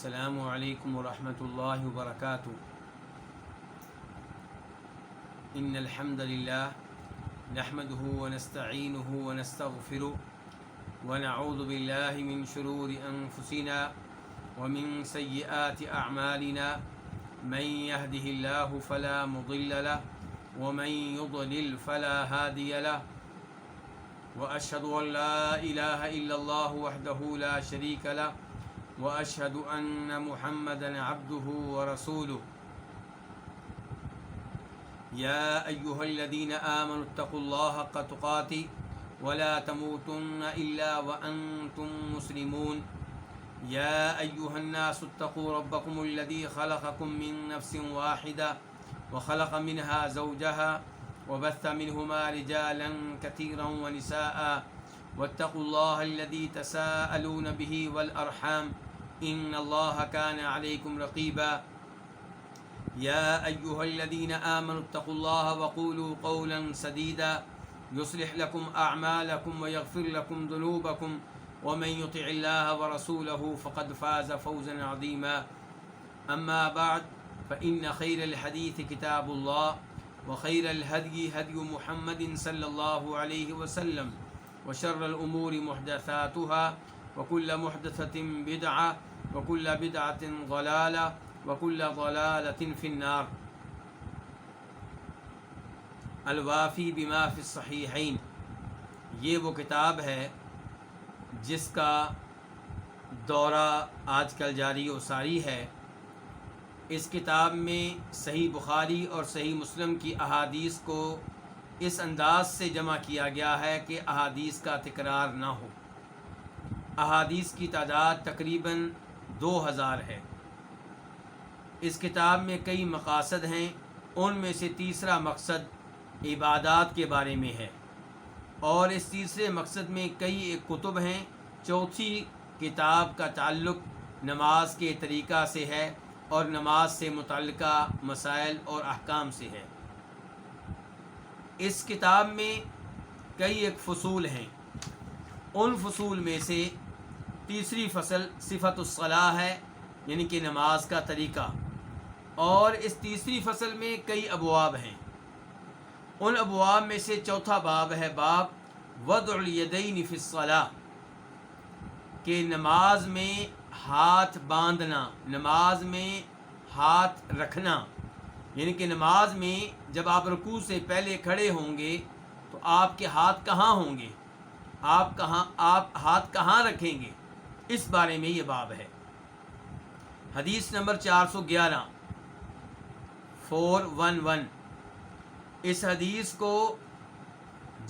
السلام علیکم ورحمۃ اللہ وبرکاتہ۔ ان الحمد للہ نحمده ونستعینه ونستغفره ونعوذ باللہ من شرور انفسنا ومن سیئات اعمالنا من يهده الله فلا مضل له ومن يضلل فلا هادي له واشهد ان لا اله الا الله وحده لا شريك له واشهد ان محمدا عبده ورسوله يا ايها الذين امنوا اتقوا الله حق تقاته ولا تموتن الا وانتم مسلمون يا ايها الناس اتقوا ربكم الذي خلقكم من نفس واحده وخلق منها زوجها وبث منهما رجالا كثيرا ونساء واتقوا الله الذي تساءلون به والأرحام إن الله كان عليكم رقيبا يا أيها الذين آمنوا اتقوا الله وقولوا قولا سديدا يصلح لكم أعمالكم ويغفر لكم ذنوبكم ومن يطع الله ورسوله فقد فاز فوزا عظيما أما بعد فإن خير الحديث كتاب الله وخير الهدي هدي محمد صلى الله عليه وسلم وشر الأمور محدثاتها وكل محدثة بدعة وكل بدعة ضلالة وكل ضلالة في النار۔ الوافی بما فی الصحیحین، یہ وہ کتاب ہے جس کا دورہ آج کل جاری و ساری ہے۔ اس کتاب میں صحیح بخاری اور صحیح مسلم کی احادیث کو اس انداز سے جمع کیا گیا ہے کہ احادیث کا تکرار نہ ہو۔ احادیث کی تعداد تقریباً 2000 ہے۔ اس کتاب میں کئی مقاصد ہیں، ان میں سے تیسرا مقصد عبادات کے بارے میں ہے، اور اس تیسرے مقصد میں کئی ایک کتب ہیں۔ چوتھی کتاب کا تعلق نماز کے طریقہ سے ہے اور نماز سے متعلقہ مسائل اور احکام سے ہے۔ اس کتاب میں کئی ایک فصول ہیں، ان فصول میں سے تیسری فصل صفت الصلاۃ ہے، یعنی کہ نماز کا طریقہ، اور اس تیسری فصل میں کئی ابواب ہیں۔ ان ابواب میں سے چوتھا باب ہے باب وضع الیدین فی الصلاۃ، کہ نماز میں ہاتھ باندھنا، نماز میں ہاتھ رکھنا، یعنی کہ نماز میں جب آپ رکوع سے پہلے کھڑے ہوں گے تو آپ کے ہاتھ کہاں ہوں گے، آپ ہاتھ کہاں رکھیں گے، اس بارے میں یہ باب ہے۔ حدیث نمبر 411 411۔ اس حدیث کو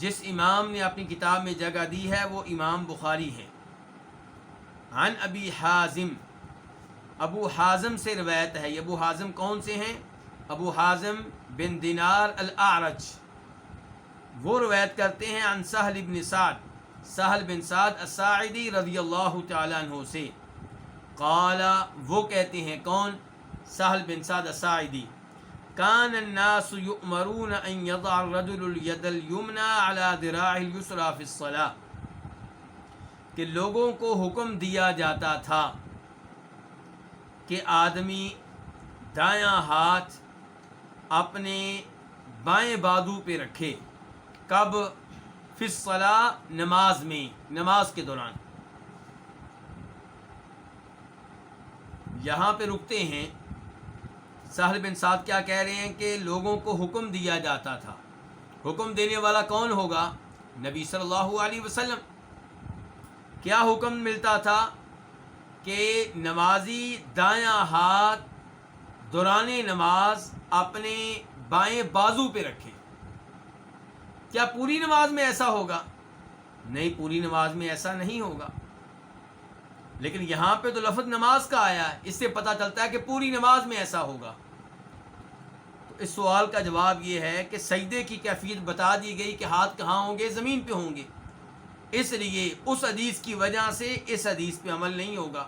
جس امام نے اپنی کتاب میں جگہ دی ہے وہ امام بخاری ہے۔ عن ابی حازم، ابو حازم سے روایت ہے۔ یہ ابو حازم کون سے ہیں؟ ابو حازم بن دینار الاعرج، وہ روایت کرتے ہیں عن سہل بن سعد، سہل بن سعد الساعدی رضی اللہ تعالیٰ عنہ سے۔ قال، وہ کہتے ہیں، کون؟ سہل بن سعد الساعدی، کان الناس یؤمرون ان یضع الرجل الید الیمنی علی ذراع الیسری فی الصلاۃ، کہ لوگوں کو حکم دیا جاتا تھا کہ آدمی دایاں ہاتھ اپنے بائیں بازو پہ رکھے۔ کب؟ فی الصلاۃ، نماز میں، نماز کے دوران۔ یہاں پہ رکتے ہیں۔ سہل بن سعد کیا کہہ رہے ہیں کہ لوگوں کو حکم دیا جاتا تھا۔ حکم دینے والا کون ہوگا؟ نبی صلی اللہ علیہ وسلم۔ کیا حکم ملتا تھا؟ کہ نمازی دایاں ہاتھ دوران نماز اپنے بائیں بازو پہ رکھے۔ کیا پوری نماز میں ایسا ہوگا؟ نہیں، پوری نماز میں ایسا نہیں ہوگا، لیکن یہاں پہ تو لفظ نماز کا آیا ہے، اس سے پتہ چلتا ہے کہ پوری نماز میں ایسا ہوگا۔ تو اس سوال کا جواب یہ ہے کہ سجدے کی کیفیت بتا دی گئی کہ ہاتھ کہاں ہوں گے، زمین پہ ہوں گے، اس لیے اس حدیث کی وجہ سے اس حدیث پہ عمل نہیں ہوگا۔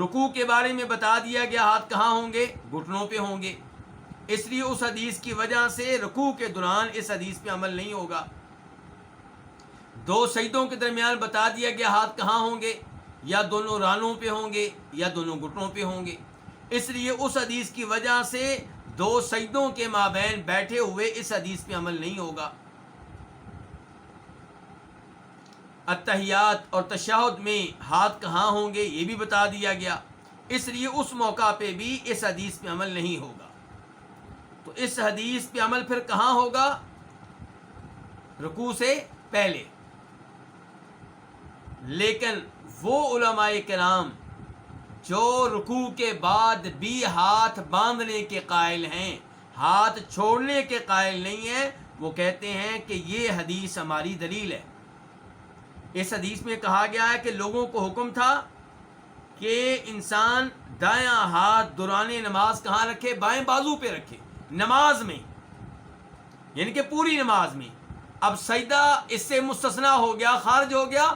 رکوع کے بارے میں بتا دیا گیا ہاتھ کہاں ہوں گے، گھٹنوں پہ ہوں گے، اس لیے اس حدیث کی وجہ سے رکوع کے دوران اس حدیث پہ عمل نہیں ہوگا۔ دو سجدوں کے درمیان بتا دیا گیا ہاتھ کہاں ہوں گے، یا دونوں رانوں پہ ہوں گے یا دونوں گھٹنوں پہ ہوں گے. اس لیے اس حدیث کی وجہ سے دو سجدوں کے مابین بیٹھے ہوئے اس حدیث پہ عمل نہیں ہوگا. اتحیات اور تشہد میں ہاتھ کہاں ہوں گے یہ بھی بتا دیا گیا. اس لیے اس موقع پہ بھی اس حدیث پہ عمل نہیں ہوگا. تو اس حدیث پہ عمل پھر کہاں ہوگا؟ رکوع سے پہلے. لیکن وہ علماء کرام جو رکوع کے بعد بھی ہاتھ باندھنے کے قائل ہیں، ہاتھ چھوڑنے کے قائل نہیں ہیں، وہ کہتے ہیں کہ یہ حدیث ہماری دلیل ہے. اس حدیث میں کہا گیا ہے کہ لوگوں کو حکم تھا کہ انسان دایاں ہاتھ دوران نماز کہاں رکھے؟ بائیں بازو پہ رکھے، نماز میں، یعنی کہ پوری نماز میں. اب سجدہ اس سے مستثنا ہو گیا، خارج ہو گیا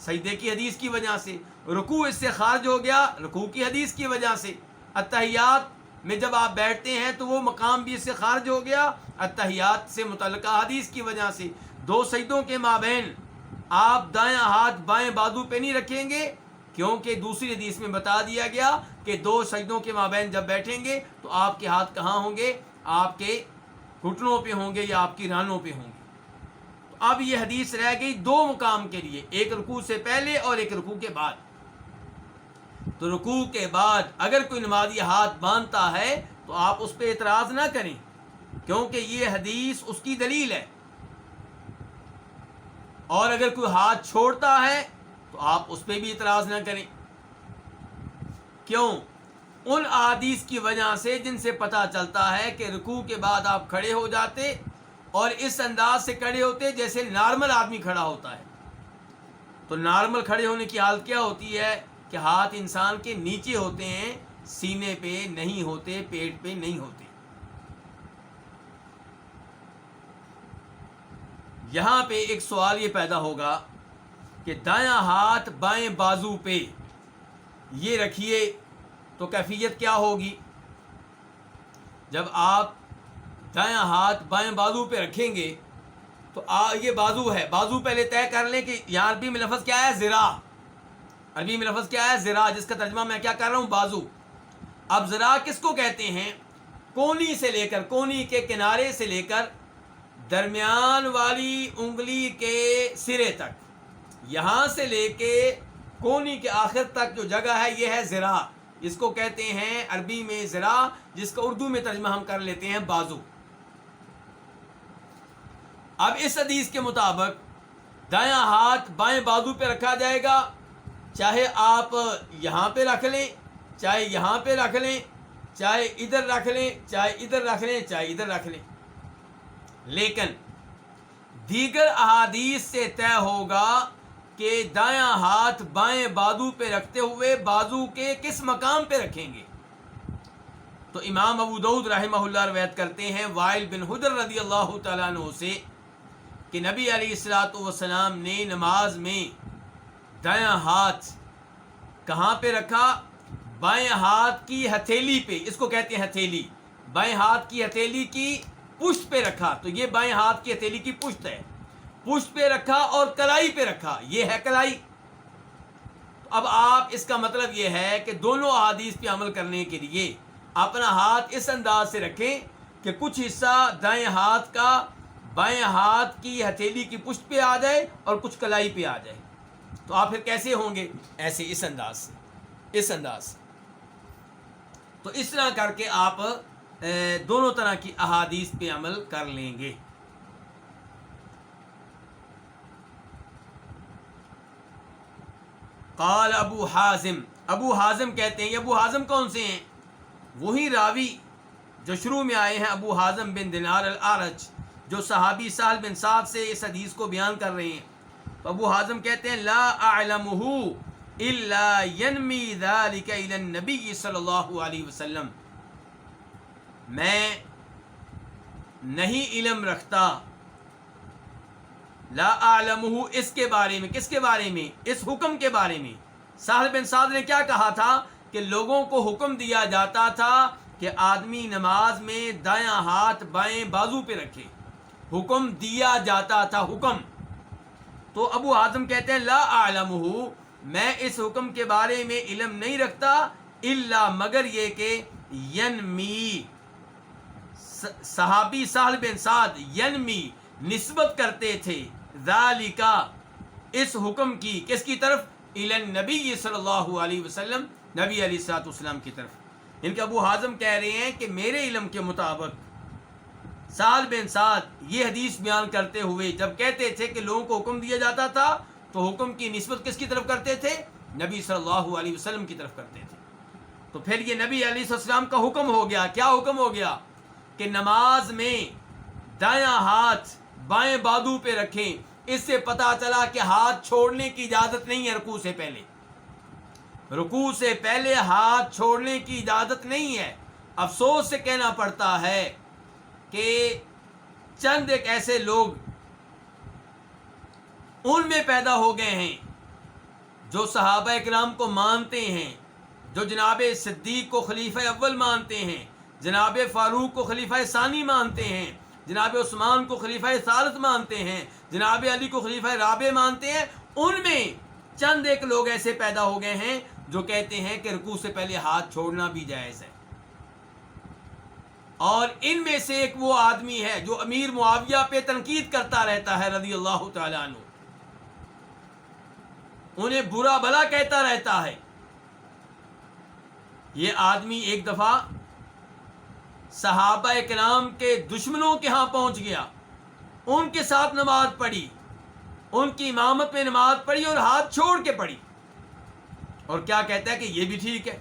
سجدے کی حدیث کی وجہ سے. رکوع اس سے خارج ہو گیا رکوع کی حدیث کی وجہ سے. اتحیات میں جب آپ بیٹھتے ہیں تو وہ مقام بھی اس سے خارج ہو گیا اتحیات سے متعلقہ حدیث کی وجہ سے. دو سجدوں کے مابین آپ دایاں ہاتھ بائیں بازو پہ نہیں رکھیں گے، کیونکہ دوسری حدیث میں بتا دیا گیا کہ دو سجدوں کے مابین جب بیٹھیں گے تو آپ کے ہاتھ کہاں ہوں گے؟ آپ کے گھٹنوں پہ ہوں گے یا آپ کی رانوں پہ ہوں گے. تو اب یہ حدیث رہ گئی دو مقام کے لیے، ایک رکوع سے پہلے اور ایک رکوع کے بعد. تو رکوع کے بعد اگر کوئی نمازی ہاتھ باندھتا ہے تو آپ اس پہ اعتراض نہ کریں، کیونکہ یہ حدیث اس کی دلیل ہے. اور اگر کوئی ہاتھ چھوڑتا ہے تو آپ اس پہ بھی اعتراض نہ کریں. کیوں؟ ان احادیث کی وجہ سے جن سے پتہ چلتا ہے کہ رکوع کے بعد آپ کھڑے ہو جاتے اور اس انداز سے کھڑے ہوتے جیسے نارمل آدمی کھڑا ہوتا ہے. تو نارمل کھڑے ہونے کی حالت کیا ہوتی ہے کہ ہاتھ انسان کے نیچے ہوتے ہیں، سینے پہ نہیں ہوتے، پیٹ پہ نہیں ہوتے. یہاں پہ ایک سوال یہ پیدا ہوگا کہ دایاں ہاتھ بائیں بازو پہ یہ رکھیے تو کیفیت کیا ہوگی؟ جب آپ دایاں ہاتھ بائیں بازو پہ رکھیں گے تو یہ بازو ہے، بازو پہلے طے کر لیں کہ یہاں عربی میں لفظ کیا ہے؟ ذراع. عربی میں لفظ کیا ہے؟ ذراع، جس کا ترجمہ میں کیا کر رہا ہوں؟ بازو. اب ذراع کس کو کہتے ہیں؟ کونی سے لے کر، کونی کے کنارے سے لے کر درمیان والی انگلی کے سرے تک، یہاں سے لے کے کونی کے آخر تک جو جگہ ہے یہ ہے ذراع. اس کو کہتے ہیں عربی میں ذراع، جس کا اردو میں ترجمہ ہم کر لیتے ہیں بازو. اب اس حدیث کے مطابق دایاں ہاتھ بائیں بازو پہ رکھا جائے گا، چاہے آپ یہاں پہ رکھ لیں، چاہے یہاں پہ رکھ لیں، چاہے ادھر رکھ لیں، چاہے ادھر رکھ لیں، چاہے ادھر رکھ لیں. لیکن دیگر احادیث سے طے ہوگا کہ دایاں ہاتھ بائیں بازو پہ رکھتے ہوئے بازو کے کس مقام پہ رکھیں گے. تو امام ابو داؤد رحمہ اللہ روایت کرتے ہیں وائل بن حجر رضی اللہ تعالیٰ عنہ سے کہ نبی علیہ الصلوۃ والسلام نے نماز میں دایاں ہاتھ کہاں پہ رکھا؟ بائیں ہاتھ کی ہتھیلی پہ، اس کو کہتے ہیں ہتھیلی، بائیں ہاتھ کی ہتھیلی کی پشت پہ رکھا. تو یہ بائیں ہاتھ کی ہتھیلی کی پشت ہے، پشت پہ رکھا اور کلائی پہ رکھا، یہ ہے کلائی. اب آپ اس کا مطلب یہ ہے کہ دونوں احادیث پہ عمل کرنے کے لیے اپنا ہاتھ اس انداز سے رکھیں کہ کچھ حصہ دائیں ہاتھ کا بائیں ہاتھ کی ہتھیلی کی پشت پہ آ جائے اور کچھ کلائی پہ آ جائے. تو آپ پھر کیسے ہوں گے؟ ایسے، اس انداز سے، اس انداز سے. تو اس طرح کر کے آپ دونوں طرح کی احادیث پہ عمل کر لیں گے. قال ابو حازم، ابو حازم کہتے ہیں، یہ ابو حازم کون سے ہیں؟ وہی راوی جو شروع میں آئے ہیں، ابو حازم بن دینار الاعرج، جو صحابی سہل بن سعد سے اس حدیث کو بیان کر رہے ہیں. تو ابو حازم کہتے ہیں لا اعلمہ الا ینمی ذلک الی النبی صلی اللہ علیہ وسلم، میں نہیں علم رکھتا، لا اعلمہ، اس کے بارے میں، کس کے بارے میں؟ اس حکم کے بارے میں. سہل بن سعد نے کیا کہا تھا کہ لوگوں کو حکم دیا جاتا تھا کہ آدمی نماز میں دایاں ہاتھ بائیں بازو پہ رکھے، حکم دیا جاتا تھا، حکم. تو ابو حاتم کہتے ہیں لا اعلمہ، میں اس حکم کے بارے میں علم نہیں رکھتا الا مگر یہ کہ ینمی، صحابی سہل بن سعد ینمی نسبت کرتے تھے، ذالکا اس حکم کی، کس کی طرف؟ الی النبی صلی اللہ علیہ وسلم، نبی علیہ الصلوۃ والسلام کی طرف۔ ان کے ابو حازم کہہ رہے ہیں کہ میرے علم کے مطابق سہل بن سعد یہ حدیث بیان کرتے ہوئے جب کہتے تھے کہ لوگوں کو حکم دیا جاتا تھا تو حکم کی نسبت کس کی طرف کرتے تھے؟ نبی صلی اللہ علیہ وسلم کی طرف کرتے تھے۔ تو پھر یہ نبی علیہ السلام کا حکم ہو گیا۔ کیا حکم ہو گیا؟ کہ نماز میں دایاں ہاتھ بائیں بازو پہ رکھیں۔ اس سے پتا چلا کہ ہاتھ چھوڑنے کی اجازت نہیں ہے رکوع سے پہلے، رکوع سے پہلے ہاتھ چھوڑنے کی اجازت نہیں ہے۔ افسوس سے کہنا پڑتا ہے کہ چند ایک ایسے لوگ ان میں پیدا ہو گئے ہیں جو صحابہ اکرام کو مانتے ہیں، جو جناب صدیق کو خلیفہ اول مانتے ہیں، جناب فاروق کو خلیفہ ثانی مانتے ہیں، جناب عثمان کو خلیفہ ثالث مانتے ہیں، جناب علی کو خلیفہ رابع مانتے ہیں۔ ان میں چند ایک لوگ ایسے پیدا ہو گئے ہیں جو کہتے ہیں کہ رکوع سے پہلے ہاتھ چھوڑنا بھی جائز ہے۔ اور ان میں سے ایک وہ آدمی ہے جو امیر معاویہ پہ تنقید کرتا رہتا ہے رضی اللہ تعالیٰ عنہ، انہیں برا بھلا کہتا رہتا ہے۔ یہ آدمی ایک دفعہ صحابہ کرام کے دشمنوں کے ہاں پہنچ گیا، ان کے ساتھ نماز پڑھی، ان کی امامت میں نماز پڑھی اور ہاتھ چھوڑ کے پڑھی، اور کیا کہتا ہے کہ یہ بھی ٹھیک ہے،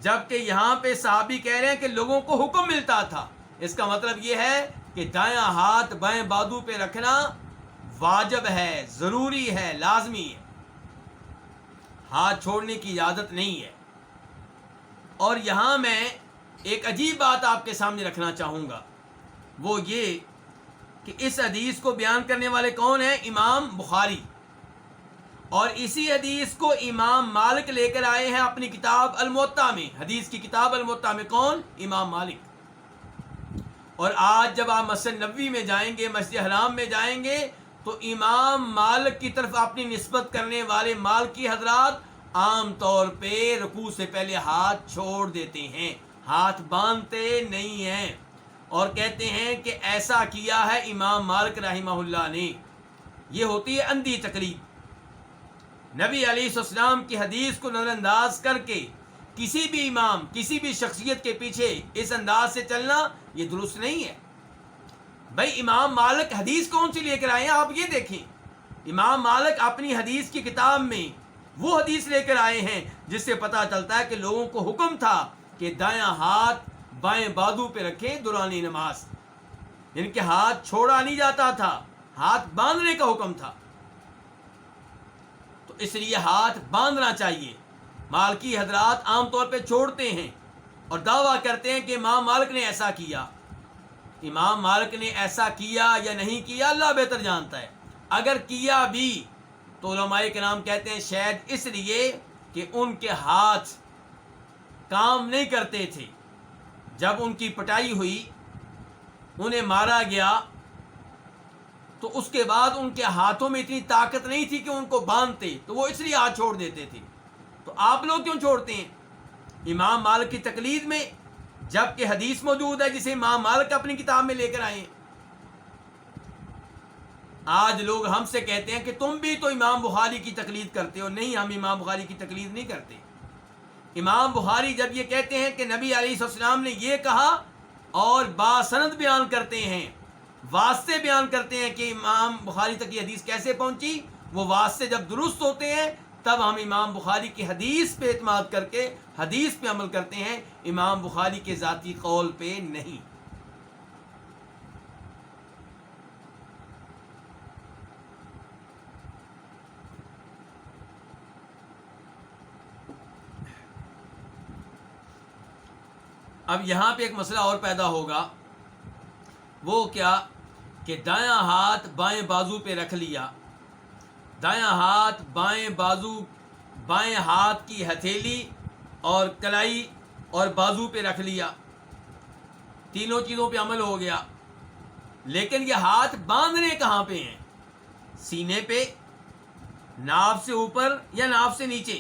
جبکہ یہاں پہ صحابی کہہ رہے ہیں کہ لوگوں کو حکم ملتا تھا۔ اس کا مطلب یہ ہے کہ دایاں ہاتھ بائیں بازو پہ رکھنا واجب ہے، ضروری ہے، لازمی ہے، ہاتھ چھوڑنے کی اجازت نہیں ہے۔ اور یہاں میں ایک عجیب بات آپ کے سامنے رکھنا چاہوں گا، وہ یہ کہ اس حدیث کو بیان کرنے والے کون ہیں؟ امام بخاری، اور اسی حدیث کو امام مالک لے کر آئے ہیں اپنی کتاب الموطا میں، حدیث کی کتاب الموطا میں۔ کون؟ امام مالک۔ اور آج جب آپ مسجد نبوی میں جائیں گے، مسجد حرام میں جائیں گے، تو امام مالک کی طرف اپنی نسبت کرنے والے مالکی حضرات عام طور پہ رکوع سے پہلے ہاتھ چھوڑ دیتے ہیں، ہاتھ باندھتے نہیں ہیں، اور کہتے ہیں کہ ایسا کیا ہے امام مالک رحمہ اللہ نے۔ یہ ہوتی ہے اندھی تقلید۔ نبی علیہ السلام کی حدیث کو نظر انداز کر کے کسی بھی امام، کسی بھی شخصیت کے پیچھے اس انداز سے چلنا یہ درست نہیں ہے۔ بھائی امام مالک حدیث کون سی لے کر آئے ہیں؟ آپ یہ دیکھیں، امام مالک اپنی حدیث کی کتاب میں وہ حدیث لے کر آئے ہیں جس سے پتہ چلتا ہے کہ لوگوں کو حکم تھا کہ دایاں ہاتھ بائیں بازو پہ رکھیں دوران نماز، یعنی کہ ہاتھ چھوڑا نہیں جاتا تھا، ہاتھ باندھنے کا حکم تھا۔ تو اس لیے ہاتھ باندھنا چاہیے۔ مالکی حضرات عام طور پہ چھوڑتے ہیں اور دعویٰ کرتے ہیں کہ امام مالک نے ایسا کیا۔ امام مالک نے ایسا کیا یا نہیں کیا اللہ بہتر جانتا ہے۔ اگر کیا بھی تو علماء کرام کہتے ہیں شاید اس لیے کہ ان کے ہاتھ کام نہیں کرتے تھے، جب ان کی پٹائی ہوئی، انہیں مارا گیا، تو اس کے بعد ان کے ہاتھوں میں اتنی طاقت نہیں تھی کہ ان کو باندھتے، تو وہ اس لیے ہاتھ چھوڑ دیتے تھے۔ تو آپ لوگ کیوں چھوڑتے ہیں امام مالک کی تقلید میں، جب کہ حدیث موجود ہے جسے امام مالک اپنی کتاب میں لے کر آئے ہیں؟ آج لوگ ہم سے کہتے ہیں کہ تم بھی تو امام بخاری کی تقلید کرتے ہو۔ نہیں، ہم امام بخاری کی تقلید نہیں کرتے۔ امام بخاری جب یہ کہتے ہیں کہ نبی علیہ السلام نے یہ کہا اور باسند بیان کرتے ہیں، واسطے بیان کرتے ہیں کہ امام بخاری تک یہ حدیث کیسے پہنچی، وہ واسطے جب درست ہوتے ہیں تب ہم امام بخاری کی حدیث پہ اعتماد کر کے حدیث پہ عمل کرتے ہیں، امام بخاری کے ذاتی قول پہ نہیں۔ اب یہاں پہ ایک مسئلہ اور پیدا ہوگا، وہ کیا کہ دایاں ہاتھ بائیں بازو پہ رکھ لیا، دایاں ہاتھ بائیں بازو، بائیں ہاتھ کی ہتھیلی اور کلائی اور بازو پہ رکھ لیا، تینوں چیزوں پہ عمل ہو گیا، لیکن یہ ہاتھ باندھنے کہاں پہ ہیں؟ سینے پہ ناف سے اوپر یا ناف سے نیچے.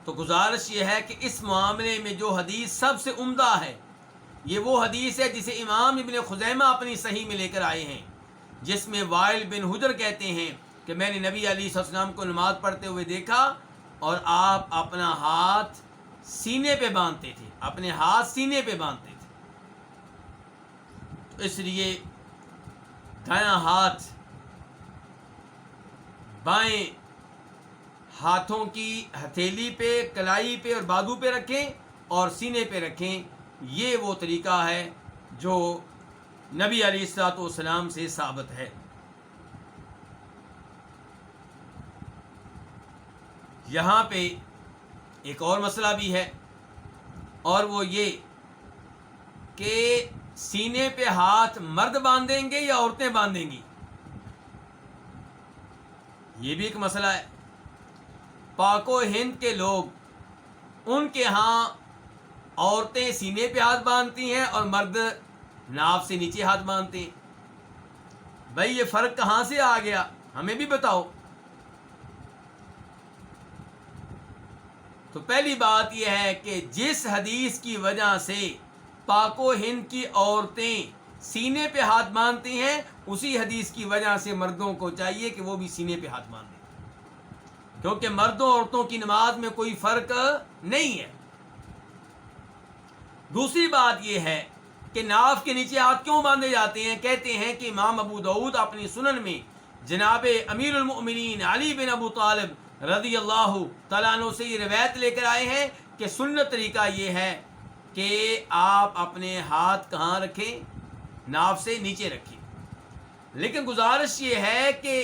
تو گزارش یہ ہے کہ اس معاملے میں جو حدیث سب سے عمدہ ہے یہ وہ حدیث ہے جسے امام ابن خزیمہ اپنی صحیح میں لے کر آئے ہیں، جس میں وائل بن حجر کہتے ہیں کہ میں نے نبی علیہ السلام کو نماز پڑھتے ہوئے دیکھا اور آپ اپنا ہاتھ سینے پہ باندھتے تھے، اپنے ہاتھ سینے پہ باندھتے تھے. تو اس لیے دایاں ہاتھ بائیں ہاتھوں کی ہتھیلی پہ، کلائی پہ اور بازو پہ رکھیں اور سینے پہ رکھیں. یہ وہ طریقہ ہے جو نبی علیہ الصلوۃ والسلام سے ثابت ہے. یہاں پہ ایک اور مسئلہ بھی ہے، اور وہ یہ کہ سینے پہ ہاتھ مرد باندھیں گے یا عورتیں باندھیں گی. یہ بھی ایک مسئلہ ہے. پاک و ہند کے لوگ، ان کے ہاں عورتیں سینے پہ ہاتھ باندھتی ہیں اور مرد ناف سے نیچے ہاتھ باندھتے ہیں. بھائی یہ فرق کہاں سے آ گیا؟ ہمیں بھی بتاؤ. تو پہلی بات یہ ہے کہ جس حدیث کی وجہ سے پاک و ہند کی عورتیں سینے پہ ہاتھ باندھتی ہیں، اسی حدیث کی وجہ سے مردوں کو چاہیے کہ وہ بھی سینے پہ ہاتھ باندھیں، کیونکہ مردوں عورتوں کی نماز میں کوئی فرق نہیں ہے. دوسری بات یہ ہے کہ ناف کے نیچے ہاتھ کیوں باندھے جاتے ہیں؟ کہتے ہیں کہ امام ابو داؤد اپنی سنن میں جناب امیر المؤمنین علی بن ابو طالب رضی اللہ تعالیٰ عنہ سے یہ روایت لے کر آئے ہیں کہ سنت طریقہ یہ ہے کہ آپ اپنے ہاتھ کہاں رکھیں؟ ناف سے نیچے رکھیں. لیکن گزارش یہ ہے کہ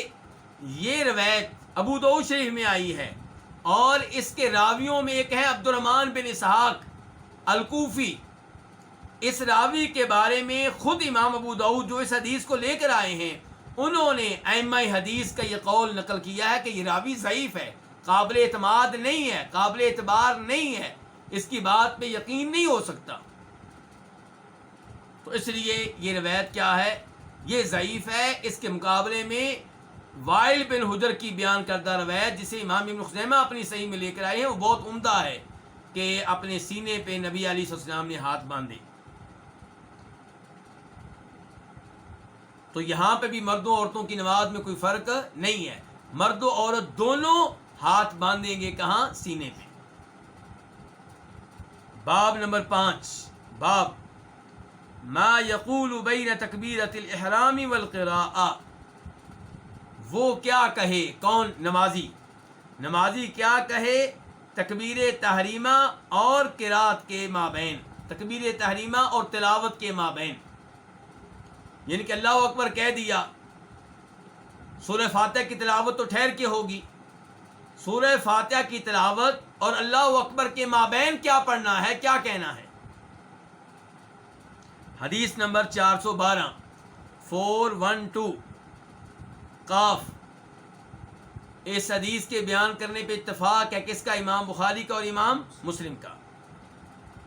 یہ روایت ابو داؤد شریف میں آئی ہے، اور اس کے راویوں میں ایک ہے عبد الرحمن بن اسحاق الکوفی. اس راوی کے بارے میں خود امام ابو داؤد جو اس حدیث کو لے کر آئے ہیں، انہوں نے ائمہ حدیث کا یہ قول نقل کیا ہے کہ یہ راوی ضعیف ہے، قابل اعتماد نہیں ہے، قابل اعتبار نہیں ہے، اس کی بات پہ یقین نہیں ہو سکتا. تو اس لیے یہ روایت کیا ہے؟ یہ ضعیف ہے. اس کے مقابلے میں وائل بن حجر کی بیان کردہ روایت جسے امام ابن خزیمہ اپنی صحیح میں لے کر آئے ہیں، وہ بہت عمدہ ہے کہ اپنے سینے پہ نبی علیہ السلام نے ہاتھ باندھے. تو یہاں پہ بھی مردوں عورتوں کی نماز میں کوئی فرق نہیں ہے، مرد و عورت دونوں ہاتھ باندھیں گے کہاں؟ سینے پہ. باب نمبر 5، باب ما یقول بین تکبیرۃ الاحرام والقراءہ. وہ کیا کہے، کون؟ نمازی کیا کہے تکبیر تحریمہ اور قرات کے مابین، تکبیر تحریمہ اور تلاوت کے مابین. یعنی کہ اللہ اکبر کہہ دیا، سورہ فاتحہ کی تلاوت تو ٹھہر کے ہوگی، سورہ فاتحہ کی تلاوت اور اللہ اکبر کے مابین کیا پڑھنا ہے، کیا کہنا ہے؟ حدیث نمبر 412 412 قاف. اس حدیث کے بیان کرنے پہ اتفاق ہے کس کا؟ امام بخاری کا اور امام مسلم کا.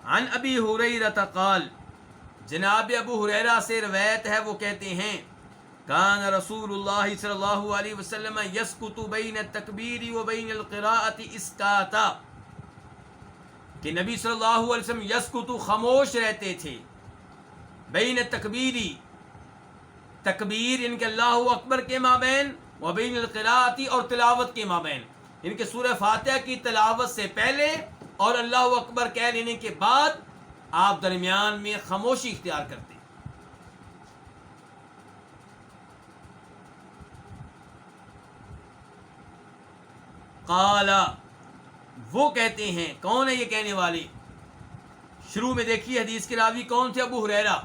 عن ابی ہریرہ قال، جناب ابو ہریرہ سے روایت ہے، وہ کہتے ہیں کان رسول اللہ صلی اللہ علیہ وسلم یسکت بین التکبیر و بین القراءۃ اسکاتا، کہ نبی صلی اللہ علیہ وسلم یسکت خاموش رہتے تھے، بین تکبیری تکبیر ان کے اللہ اکبر کے مابین، و بین القراءۃ اور تلاوت کے مابین، ان کے سورہ فاتحہ کی تلاوت سے پہلے اور اللہ اکبر کہہ لینے کے بعد آپ درمیان میں خاموشی اختیار کرتے. قال، وہ کہتے ہیں، کون ہے یہ کہنے والے؟ شروع میں دیکھیے حدیث کے راوی کون تھے؟ ابو ہریرہ.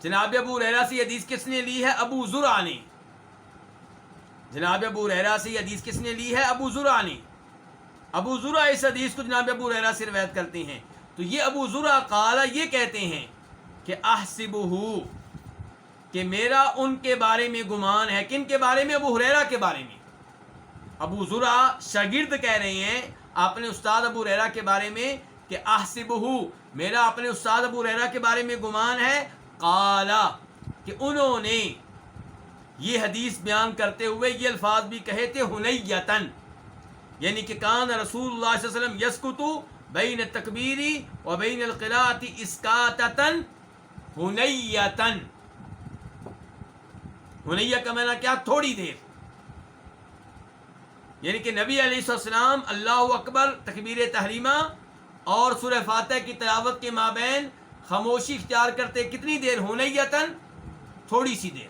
جناب ابو ہریرہ سے یہ حدیث کس نے لی ہے؟ ابو زرع نے. جناب ابو ہریرہ سے یہ حدیث کس نے لی ہے؟ ابو زرع نے. ابو زرع اس حدیث کو جناب ابو ہریرہ سے روایت کرتے ہیں. تو یہ ابو زرع قال یہ کہتے ہیں کہ احسبہ، کہ میرا ان کے بارے میں گمان ہے. کن کے بارے میں؟ ابو ہریرہ کے بارے میں. ابو زرع شاگرد کہہ رہے ہیں اپنے استاد ابو ہریرہ کے بارے میں کہ احسبہ، میرا اپنے استاد ابو ہریرہ کے بارے میں گمان ہے. قال، کہ انہوں نے یہ حدیث بیان کرتے ہوئے یہ الفاظ بھی کہے تھے ہنیتن، یعنی کہ کان رسول اللہ صلی اللہ علیہ وسلم یسکتو بین التکبیری و بین القراءۃ اسکاتتن ہنیتن۔ ہنیہ کا معنی کیا؟ تھوڑی دیر، یعنی کہ نبی علیہ السلام اللہ اکبر تکبیر تحریمہ اور سورہ فاتحہ کی تلاوت کے مابین خاموشی اختیار کرتے کتنی دیر؟ ہنیتن، تھوڑی سی دیر،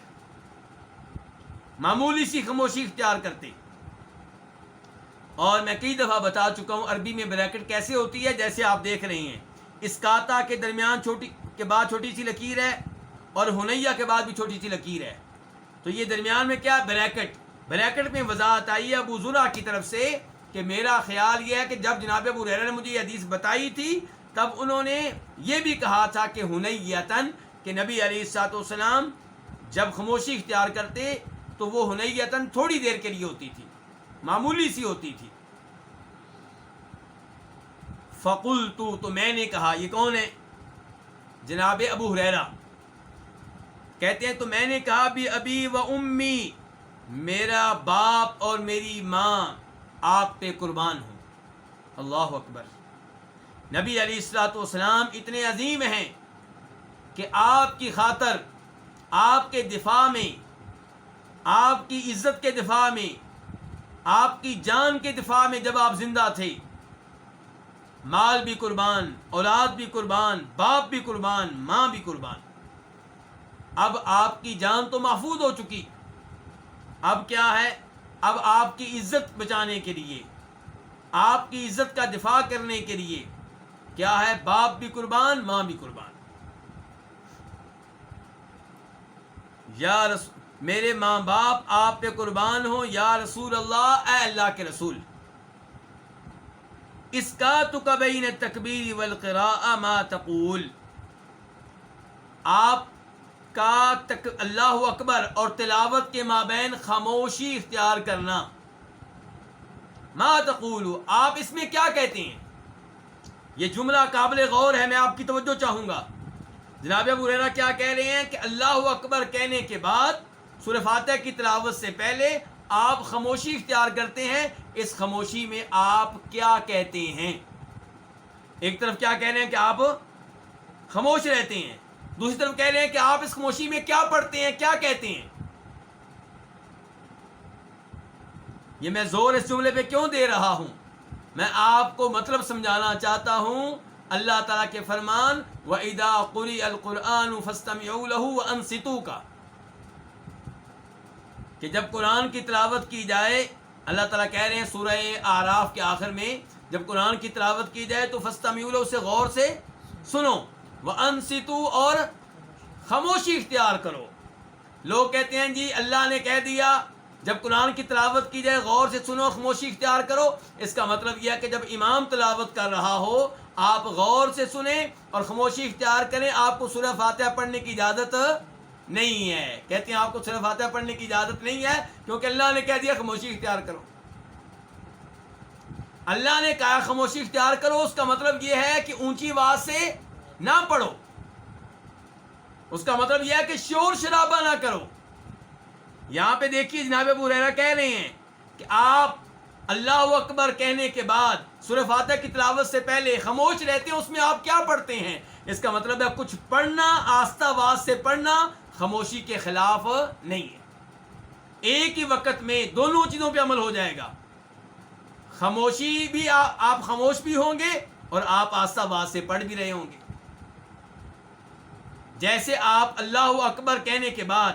معمولی سی خاموشی اختیار کرتے۔ اور میں کئی دفعہ بتا چکا ہوں عربی میں بریکٹ کیسے ہوتی ہے، جیسے آپ دیکھ رہے ہیں اسکاتا کے درمیان چھوٹی کے بعد چھوٹی سی لکیر ہے اور ہنیہ کے بعد بھی چھوٹی سی لکیر ہے، تو یہ درمیان میں کیا؟ بریکٹ۔ بریکٹ میں وضاحت آئی ہے ابو زرع کی طرف سے کہ میرا خیال یہ ہے کہ جب جناب ابو ہریرہ نے مجھے یہ حدیث بتائی تھی تب انہوں نے یہ بھی کہا تھا کہ ہنیتن، کہ نبی علیہ السلام جب خاموشی اختیار کرتے تو وہ ہنیتن تھوڑی دیر کے لیے ہوتی تھی، معمولی سی ہوتی تھی۔ فقلت، تو میں نے کہا، یہ کون ہے؟ جناب ابو ہریرہ کہتے ہیں تو میں نے کہا بھی ابی و امی، میرا باپ اور میری ماں آپ پہ قربان ہوں۔ اللہ اکبر۔ نبی علیہ السلام اتنے عظیم ہیں کہ آپ کی خاطر، آپ کے دفاع میں، آپ کی عزت کے دفاع میں، آپ کی جان کے دفاع میں جب آپ زندہ تھے، مال بھی قربان، اولاد بھی قربان، باپ بھی قربان، ماں بھی قربان۔ اب آپ کی جان تو محفوظ ہو چکی، اب کیا ہے؟ اب آپ کی عزت بچانے کے لیے، آپ کی عزت کا دفاع کرنے کے لیے کیا ہے؟ باپ بھی قربان، ماں بھی قربان۔ یا میرے ماں باپ آپ پہ قربان ہوں یا رسول اللہ، اے اللہ کے رسول۔ اسکاتک بین التکبیر والقراءۃ ما تقول، آپ کا اللہ اکبر اور تلاوت کے مابین خاموشی اختیار کرنا، ما تقول، آپ اس میں کیا کہتے ہیں؟ یہ جملہ قابل غور ہے، میں آپ کی توجہ چاہوں گا۔ جناب ابو ہریرہ کیا کہہ رہے ہیں کہ اللہ اکبر کہنے کے بعد سورہ فاتحہ کی تلاوت سے پہلے آپ خاموشی اختیار کرتے ہیں، اس خاموشی میں آپ کیا کہتے ہیں؟ ایک طرف کیا کہہ رہے ہیں کہ آپ خاموش رہتے ہیں، دوسری طرف کہہ رہے ہیں کہ آپ اس خاموشی میں کیا پڑھتے ہیں، کیا کہتے ہیں؟ یہ میں زور اس جملے پہ کیوں دے رہا ہوں؟ میں آپ کو مطلب سمجھانا چاہتا ہوں اللہ تعالیٰ کے فرمان وَإِذَا قُرِئَ الْقُرْآنُ فَاسْتَمِعُوا لَهُ وَأَنصِتُوا کا، کہ جب قرآن کی تلاوت کی جائے، اللہ تعالیٰ کہہ رہے ہیں سورہ اعراف کے آخر میں، جب قرآن کی تلاوت کی جائے تو فَاسْتَمِعُوا لَهُ، اسے غور سے سنو، وَأَنصِتُوا، اور خاموشی اختیار کرو۔ لوگ کہتے ہیں جی اللہ نے کہہ دیا جب قرآن کی تلاوت کی جائے غور سے سنو، خاموشی اختیار کرو، اس کا مطلب یہ ہے کہ جب امام تلاوت کر رہا ہو آپ غور سے سنیں اور خاموشی اختیار کریں، آپ کو سورہ فاتحہ پڑھنے کی اجازت نہیں ہے۔ کہتے ہیں آپ کو سورہ فاتحہ پڑھنے کی اجازت نہیں ہے کیونکہ اللہ نے کہہ دیا خاموشی اختیار کرو۔ اللہ نے کہا خاموشی اختیار کرو، اس کا مطلب یہ ہے کہ اونچی آواز سے نہ پڑھو، اس کا مطلب یہ ہے کہ شور شرابہ نہ کرو۔ یہاں پہ دیکھیے جناب ابو ہریرہ کہہ رہے ہیں کہ آپ اللہ اکبر کہنے کے بعد سورہ فاتحہ کی تلاوت سے پہلے خاموش رہتے ہیں، اس میں آپ کیا پڑھتے ہیں؟ اس کا مطلب ہے کچھ پڑھنا، آہستہ آواز سے پڑھنا خاموشی کے خلاف نہیں ہے۔ ایک ہی وقت میں دونوں چیزوں پہ عمل ہو جائے گا، خاموشی بھی، آپ خاموش بھی ہوں گے اور آپ آہستہ آواز سے پڑھ بھی رہے ہوں گے۔ جیسے آپ اللہ اکبر کہنے کے بعد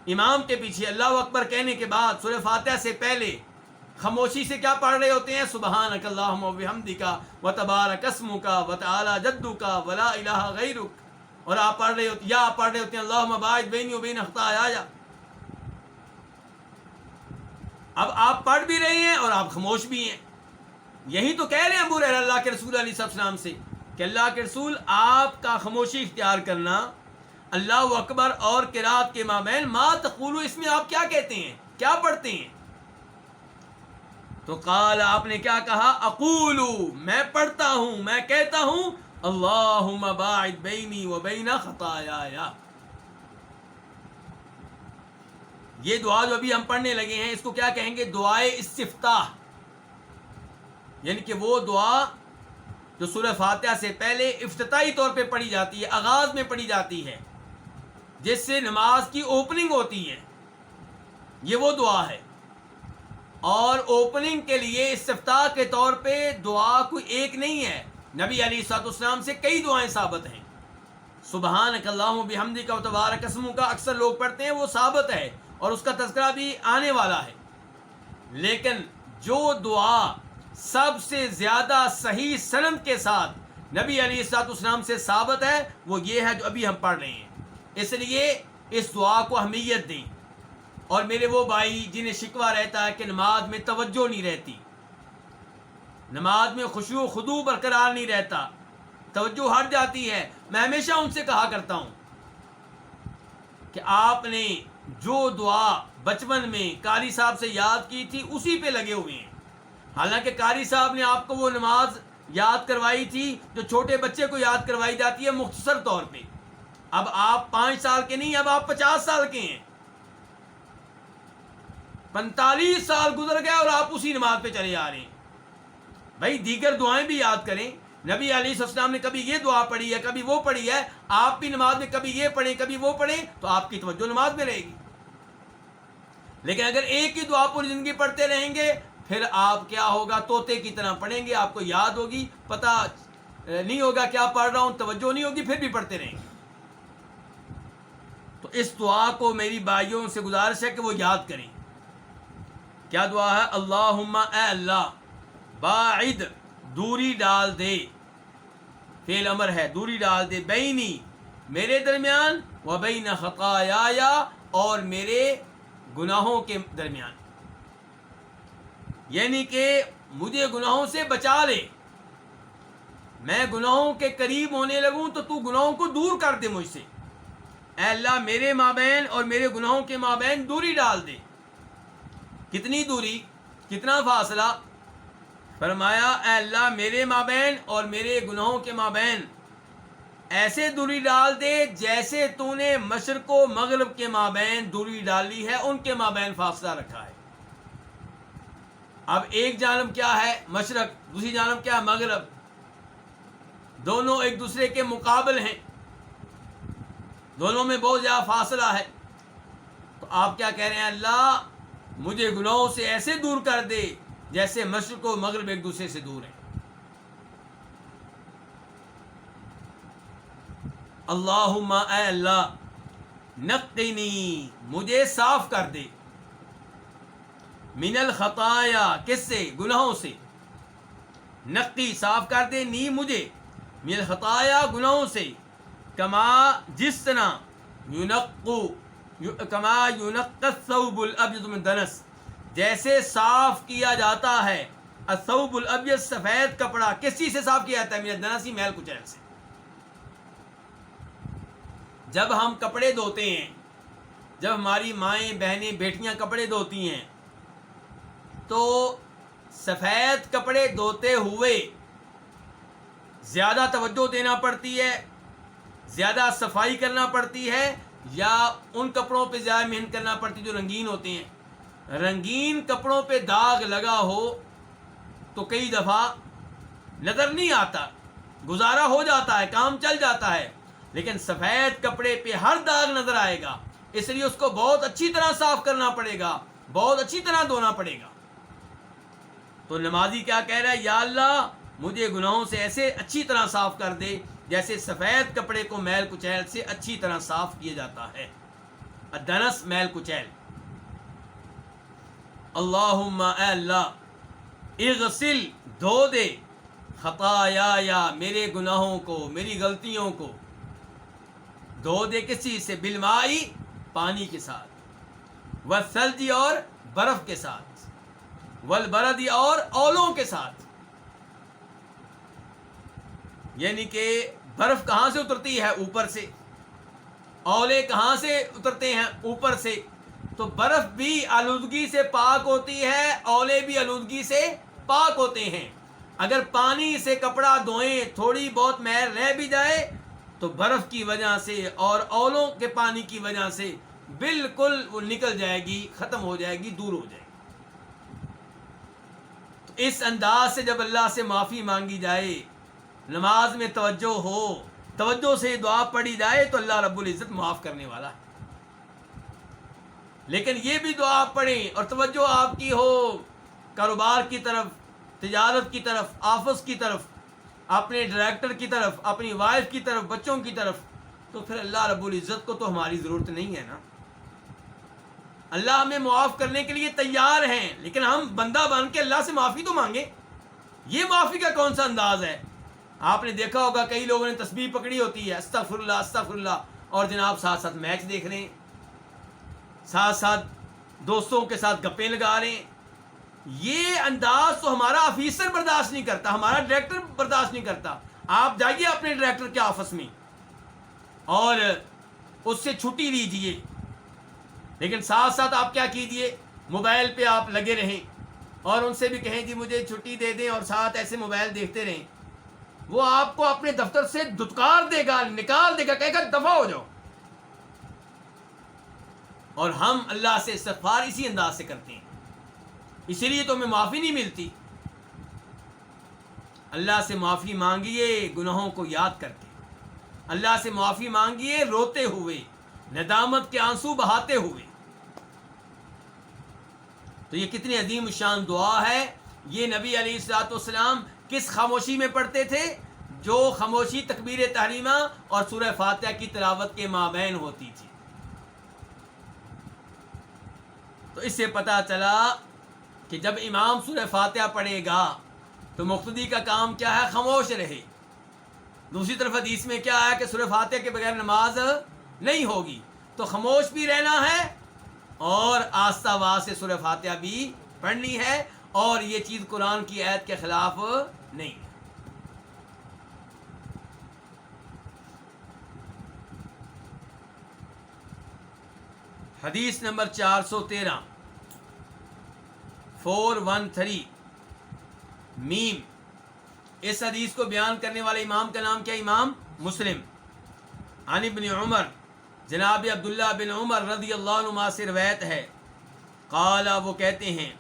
امام کے پیچھے اللہ اکبر کہنے کے بعد سورہ فاتحہ سے پہلے خاموشی سے کیا پڑھ رہے ہوتے ہیں؟ سبحانک اللہم و بحمدک وتبارک اسمک وتعالی جدک ولا الہ غیرک، اور آپ پڑھ رہے ہوتے ہیں، یا آپ پڑھ رہے ہوتے ہیں اللہم باعد بینی و بین خطایا۔ اب آپ پڑھ بھی رہے ہیں اور آپ خاموش بھی ہیں۔ یہی تو کہہ رہے ہیں ابو ہریرہ اللہ کے رسول علیہ السلام سے کہ اللہ کے رسول آپ کا خاموشی اختیار کرنا اللہ اکبر اور قرات کے مابین ما تقولو، اس میں آپ کیا کہتے ہیں، کیا پڑھتے ہیں؟ تو قال، آپ نے کیا کہا؟ اقولو، میں پڑھتا ہوں، میں کہتا ہوں اللہم باعد بینی و بین خطایا، یہ دعا جو ابھی ہم پڑھنے لگے ہیں اس کو کیا کہیں گے؟ دعائے استفتاح، یعنی کہ وہ دعا جو سورہ فاتحہ سے پہلے افتتاحی طور پہ پڑھی جاتی ہے، آغاز میں پڑھی جاتی ہے، جس سے نماز کی اوپننگ ہوتی ہے، یہ وہ دعا ہے۔ اور اوپننگ کے لیے استفتاح کے طور پہ دعا کوئی ایک نہیں ہے، نبی علیہ الصلوۃ والسلام سے کئی دعائیں ثابت ہیں۔ سبحانک اللہم بحمدک و تبارک اسمک کا اکثر لوگ پڑھتے ہیں، وہ ثابت ہے اور اس کا تذکرہ بھی آنے والا ہے، لیکن جو دعا سب سے زیادہ صحیح سند کے ساتھ نبی علیہ الصلوۃ والسلام سے ثابت ہے وہ یہ ہے جو ابھی ہم پڑھ رہے ہیں۔ اس لیے اس دعا کو اہمیت دیں۔ اور میرے وہ بھائی جنہیں شکوہ رہتا ہے کہ نماز میں توجہ نہیں رہتی، نماز میں خشوع و خضوع برقرار نہیں رہتا، توجہ ہٹ جاتی ہے، میں ہمیشہ ان سے کہا کرتا ہوں کہ آپ نے جو دعا بچپن میں قاری صاحب سے یاد کی تھی اسی پہ لگے ہوئے ہیں، حالانکہ قاری صاحب نے آپ کو وہ نماز یاد کروائی تھی جو چھوٹے بچے کو یاد کروائی جاتی ہے مختصر طور پہ۔ اب آپ 5 سال کے نہیں، اب آپ 50 سال کے ہیں، 45 سال گزر گئے اور آپ اسی نماز پہ چلے جا رہے ہیں۔ بھائی دیگر دعائیں بھی یاد کریں، نبی علیہ السلام نے کبھی یہ دعا پڑھی ہے، کبھی وہ پڑھی ہے، آپ بھی نماز میں کبھی یہ پڑھیں کبھی وہ پڑھیں تو آپ کی توجہ نماز میں رہے گی۔ لیکن اگر ایک ہی دعا پوری زندگی پڑھتے رہیں گے پھر آپ کیا ہوگا؟ طوطے کی طرح پڑھیں گے، آپ کو یاد ہوگی، پتہ نہیں ہوگا کیا پڑھ رہا ہوں، توجہ نہیں ہوگی، پھر بھی پڑھتے رہیں گے۔ تو اس دعا کو میری بھائیوں سے گزارش ہے کہ وہ یاد کریں۔ کیا دعا ہے؟ اللہم، اے اللہ، باعد، دوری ڈال دے، فعل امر ہے، دوری ڈال دے، بینی، میرے درمیان، و بین خطایا، اور میرے گناہوں کے درمیان، یعنی کہ مجھے گناہوں سے بچا لے، میں گناہوں کے قریب ہونے لگوں تو تو گناہوں کو دور کر دے مجھ سے۔ اے اللہ میرے مابین اور میرے گناہوں کے مابین دوری ڈال دے۔ کتنی دوری، کتنا فاصلہ؟ فرمایا اے اللہ میرے مابین اور میرے گناہوں کے مابین ایسے دوری ڈال دے جیسے تو نے مشرق و مغرب کے مابین دوری ڈالی ہے، ان کے مابین فاصلہ رکھا ہے۔ اب ایک جانب کیا ہے؟ مشرق، دوسری جانب کیا ہے؟ مغرب، دونوں ایک دوسرے کے مقابل ہیں، دونوں میں بہت زیادہ فاصلہ ہے۔ تو آپ کیا کہہ رہے ہیں؟ اللہ مجھے گناہوں سے ایسے دور کر دے جیسے مشرق و مغرب ایک دوسرے سے دور ہیں۔ اللہم، اے اللہ، نقنی، مجھے صاف کر دے، من الخطایا، کس سے؟ گناہوں سے، نقی صاف کر دے، نی مجھے، من الخطایا گناہوں سے، کما جس طرح، کما ینقی الثوب الابیض من دنس، جیسے صاف کیا جاتا ہے الثوب الابیض، سفید کپڑا، کس چیز سے صاف کیا جاتا ہے؟ من الدنس، میل کچیل سے۔ جب ہم کپڑے دھوتے ہیں، جب ہماری مائیں، بہنیں، بیٹیاں کپڑے دھوتی ہیں تو سفید کپڑے دھوتے ہوئے زیادہ توجہ دینا پڑتی ہے، زیادہ صفائی کرنا پڑتی ہے، یا ان کپڑوں پہ زیادہ محنت کرنا پڑتی جو رنگین ہوتے ہیں؟ رنگین کپڑوں پہ داغ لگا ہو تو کئی دفعہ نظر نہیں آتا، گزارا ہو جاتا ہے، کام چل جاتا ہے، لیکن سفید کپڑے پہ ہر داغ نظر آئے گا، اس لیے اس کو بہت اچھی طرح صاف کرنا پڑے گا، بہت اچھی طرح دھونا پڑے گا۔ تو نمازی کیا کہہ رہا ہے؟ یا اللہ مجھے گناہوں سے ایسے اچھی طرح صاف کر دے جیسے سفید کپڑے کو میل کچیل سے اچھی طرح صاف کیا جاتا ہے۔ الدنس، میل کچیل۔ اللہم، اے اللہ، اغسل، دھو دے، خطایا، میرے گناہوں کو، میری غلطیوں کو، دھو دے کس چیز سے؟ بالمائی، پانی کے ساتھ، والثلج، اور برف کے ساتھ، والبرد، اور اولوں کے ساتھ۔ یعنی کہ برف کہاں سے اترتی ہے؟ اوپر سے۔ اولے کہاں سے اترتے ہیں؟ اوپر سے۔ تو برف بھی آلودگی سے پاک ہوتی ہے، اولے بھی آلودگی سے پاک ہوتے ہیں۔ اگر پانی سے کپڑا دھوئیں تھوڑی بہت میل رہ بھی جائے تو برف کی وجہ سے اور اولوں کے پانی کی وجہ سے بالکل وہ نکل جائے گی، ختم ہو جائے گی، دور ہو جائے گی۔ تو اس انداز سے جب اللہ سے معافی مانگی جائے، نماز میں توجہ ہو، توجہ سے دعا پڑھی جائے، تو اللہ رب العزت معاف کرنے والا ہے۔ لیکن یہ بھی دعا آپ پڑھیں اور توجہ آپ کی ہو کاروبار کی طرف، تجارت کی طرف، آفس کی طرف، اپنے ڈائریکٹر کی طرف، اپنی وائف کی طرف، بچوں کی طرف، تو پھر اللہ رب العزت کو تو ہماری ضرورت نہیں ہے نا۔ اللہ ہمیں معاف کرنے کے لیے تیار ہیں، لیکن ہم بندہ بن کے اللہ سے معافی تو مانگیں۔ یہ معافی کا کون سا انداز ہے؟ آپ نے دیکھا ہوگا کئی لوگوں نے تسبیح پکڑی ہوتی ہے، استغفر اللہ استغفر اللہ، اور جناب ساتھ ساتھ میچ دیکھ رہے ہیں، ساتھ ساتھ دوستوں کے ساتھ گپیں لگا رہے ہیں۔ یہ انداز تو ہمارا آفیسر برداشت نہیں کرتا، ہمارا ڈائریکٹر برداشت نہیں کرتا۔ آپ جائیے اپنے ڈائریکٹر کے آفس میں اور اس سے چھٹی لیجیے، لیکن ساتھ ساتھ آپ کیا کیجیے، موبائل پہ آپ لگے رہیں اور ان سے بھی کہیں جی مجھے چھٹی دے دیں، اور ساتھ ایسے موبائل دیکھتے رہیں۔ وہ آپ کو اپنے دفتر سے دھتکار دے گا، نکال دے گا، کہے گا دفع ہو جاؤ۔ اور ہم اللہ سے استغفار اسی انداز سے کرتے ہیں، اسی لیے تو ہمیں معافی نہیں ملتی۔ اللہ سے معافی مانگیے گناہوں کو یاد کر کے، اللہ سے معافی مانگیے روتے ہوئے، ندامت کے آنسو بہاتے ہوئے۔ تو یہ کتنی عظیم شان دعا ہے۔ یہ نبی علیہ الصلوۃ والسلام کس خاموشی میں پڑھتے تھے؟ جو خاموشی تکبیر تحریمہ اور سورہ فاتحہ کی تلاوت کے مابین ہوتی تھی۔ تو اس سے پتہ چلا کہ جب امام سورہ فاتحہ پڑھے گا تو مقتدی کا کام کیا ہے؟ خاموش رہے۔ دوسری طرف حدیث میں کیا ہے کہ سورہ فاتحہ کے بغیر نماز نہیں ہوگی، تو خاموش بھی رہنا ہے اور آستہ آواز سے سورہ فاتحہ بھی پڑھنی ہے، اور یہ چیز قرآن کی آیت کے خلاف نہیں ہے۔ حدیث نمبر 413 413 میم۔ اس حدیث کو بیان کرنے والے امام کا نام کیا؟ امام مسلم۔ عن ابن عمر، جناب عبداللہ بن عمر رضی اللہ عنہما سے روایت ہے، قال، وہ کہتے ہیں،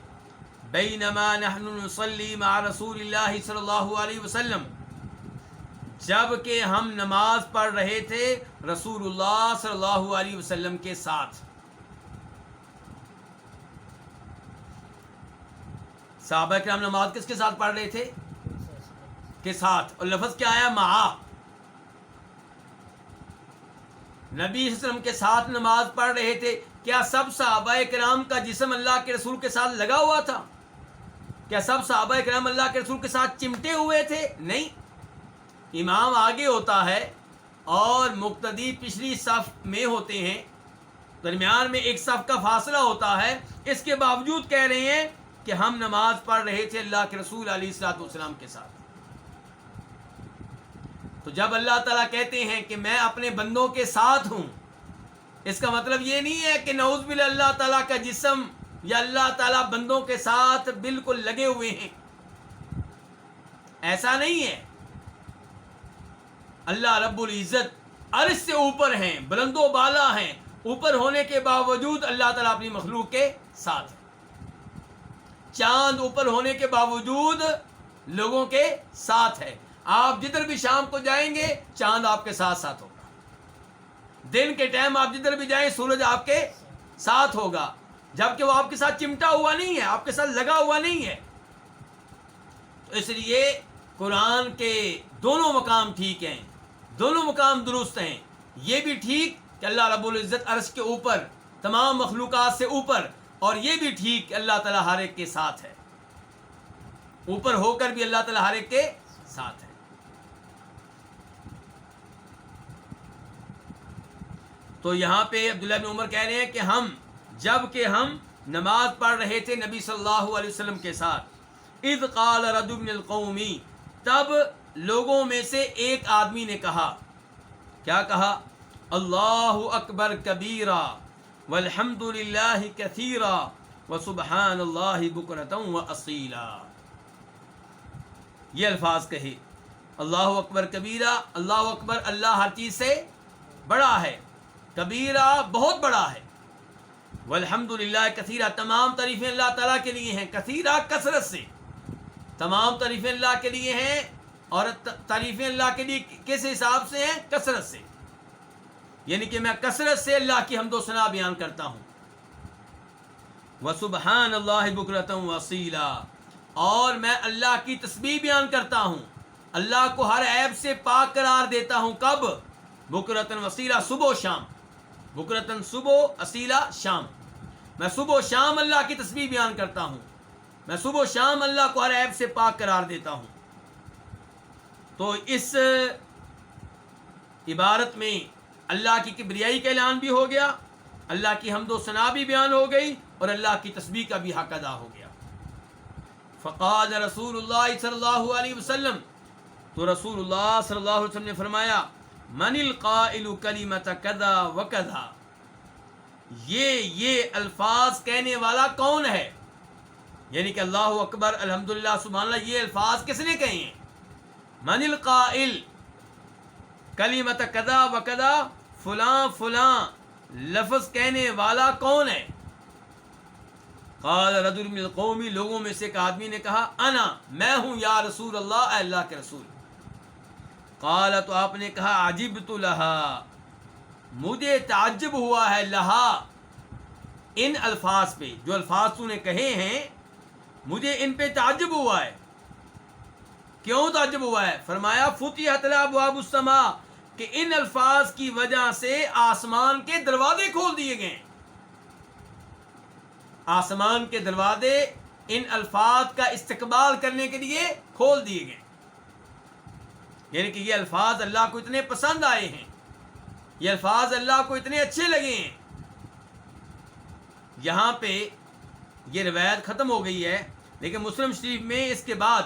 بینما نحن نصلی مع رسول اللہ صلی اللہ علیہ وسلم، جب کہ ہم نماز پڑھ رہے تھے رسول اللہ صلی اللہ علیہ وسلم کے ساتھ۔ صحابہ کرام نماز کس کے ساتھ پڑھ رہے تھے؟ کے ساتھ، اور لفظ کیا آیا؟ مع۔ نبی صلی اللہ علیہ وسلم کے ساتھ نماز پڑھ رہے تھے۔ کیا سب صحابہ کرام کا جسم اللہ کے رسول کے ساتھ لگا ہوا تھا؟ کیا سب صحابہ کرام اللہ کے رسول کے ساتھ چمٹے ہوئے تھے؟ نہیں۔ امام آگے ہوتا ہے اور مقتدی پچھلی صف میں ہوتے ہیں، درمیان میں ایک صف کا فاصلہ ہوتا ہے، اس کے باوجود کہہ رہے ہیں کہ ہم نماز پڑھ رہے تھے اللہ کے رسول علیہ الصلوۃ والسلام کے ساتھ۔ تو جب اللہ تعالیٰ کہتے ہیں کہ میں اپنے بندوں کے ساتھ ہوں، اس کا مطلب یہ نہیں ہے کہ نعوذ باللہ اللہ تعالیٰ کا جسم یا اللہ تعالیٰ بندوں کے ساتھ بالکل لگے ہوئے ہیں، ایسا نہیں ہے۔ اللہ رب العزت عرش سے اوپر ہیں، بلند و بالا ہیں، اوپر ہونے کے باوجود اللہ تعالیٰ اپنی مخلوق کے ساتھ ہے۔ چاند اوپر ہونے کے باوجود لوگوں کے ساتھ ہے۔ آپ جدھر بھی شام کو جائیں گے چاند آپ کے ساتھ ساتھ ہوگا، دن کے ٹائم آپ جدھر بھی جائیں سورج آپ کے ساتھ ہوگا، جبکہ وہ آپ کے ساتھ چمٹا ہوا نہیں ہے، آپ کے ساتھ لگا ہوا نہیں ہے۔ تو اس لیے قرآن کے دونوں مقام ٹھیک ہیں، دونوں مقام درست ہیں۔ یہ بھی ٹھیک کہ اللہ رب العزت عرش کے اوپر، تمام مخلوقات سے اوپر، اور یہ بھی ٹھیک کہ اللہ تعالیٰ ہر ایک کے ساتھ ہے، اوپر ہو کر بھی اللہ تعالیٰ ہر ایک کے ساتھ ہے۔ تو یہاں پہ عبداللہ بن عمر کہہ رہے ہیں کہ جب کہ ہم نماز پڑھ رہے تھے نبی صلی اللہ علیہ وسلم کے ساتھ، اذ قال رجل من القوم، تب لوگوں میں سے ایک آدمی نے کہا، کیا کہا؟ اللہ اکبر کبیرا والحمد للہ کثیرا وسبحان اللہ بکرۃ واصیلا۔ یہ الفاظ کہے، اللہ اکبر کبیرہ، اللہ اکبر، اللہ ہر چیز سے بڑا ہے، کبیرہ بہت بڑا ہے، والحمدللہ کثیرہ، تمام تعریفیں اللہ تعالیٰ کے لیے ہیں، کثیرہ کثرت سے، تمام تعریفیں اللہ کے لیے ہیں، اور تعریفیں اللہ کے لیے کس حساب سے ہیں؟ کثرت سے، یعنی کہ میں کثرت سے اللہ کی حمد و ثنا بیان کرتا ہوں۔ وسبحان اللہ بکرۃ وصیلا، اور میں اللہ کی تسبیح بیان کرتا ہوں، اللہ کو ہر عیب سے پاک قرار دیتا ہوں۔ کب؟ بکرۃ وصیلا، صبح و شام، بکرۃ صبح، اصیلا شام، میں صبح و شام اللہ کی تسبیح بیان کرتا ہوں، میں صبح و شام اللہ کو ہر عیب سے پاک قرار دیتا ہوں۔ تو اس عبارت میں اللہ کی کبریائی کا اعلان بھی ہو گیا، اللہ کی حمد و ثنا بھی بیان ہو گئی، اور اللہ کی تسبیح کا بھی حق ادا ہو گیا۔ فقال رسول اللہ صلی اللہ علیہ وسلم، تو رسول اللہ صلی اللہ علیہ وسلم نے فرمایا، من القائل کلمۃ کذا وکذا، یہ الفاظ کہنے والا کون ہے؟ یعنی کہ اللہ اکبر، الحمدللہ، سبحان اللہ، یہ الفاظ کس نے کہے ہیں؟ من القائل کلمۃ کذا وکذا، فلاں فلاں لفظ کہنے والا کون ہے؟ قال رجل من القوم، لوگوں میں سے ایک آدمی نے کہا، انا، میں ہوں یا رسول اللہ، اے اللہ کے رسول۔ قال، تو آپ نے کہا، عجبت لہا، مجھے تعجب ہوا ہے، لہا، ان الفاظ پہ، جو الفاظ تو نے کہے ہیں مجھے ان پہ تعجب ہوا ہے۔ کیوں تعجب ہوا ہے؟ فرمایا، فتحت ابواب السماء، کہ ان الفاظ کی وجہ سے آسمان کے دروازے کھول دیے گئے، آسمان کے دروازے ان الفاظ کا استقبال کرنے کے لیے کھول دیے گئے، یعنی کہ یہ الفاظ اللہ کو اتنے پسند آئے ہیں، یہ الفاظ اللہ کو اتنے اچھے لگے ہیں۔ یہاں پہ یہ روایت ختم ہو گئی ہے، لیکن مسلم شریف میں اس کے بعد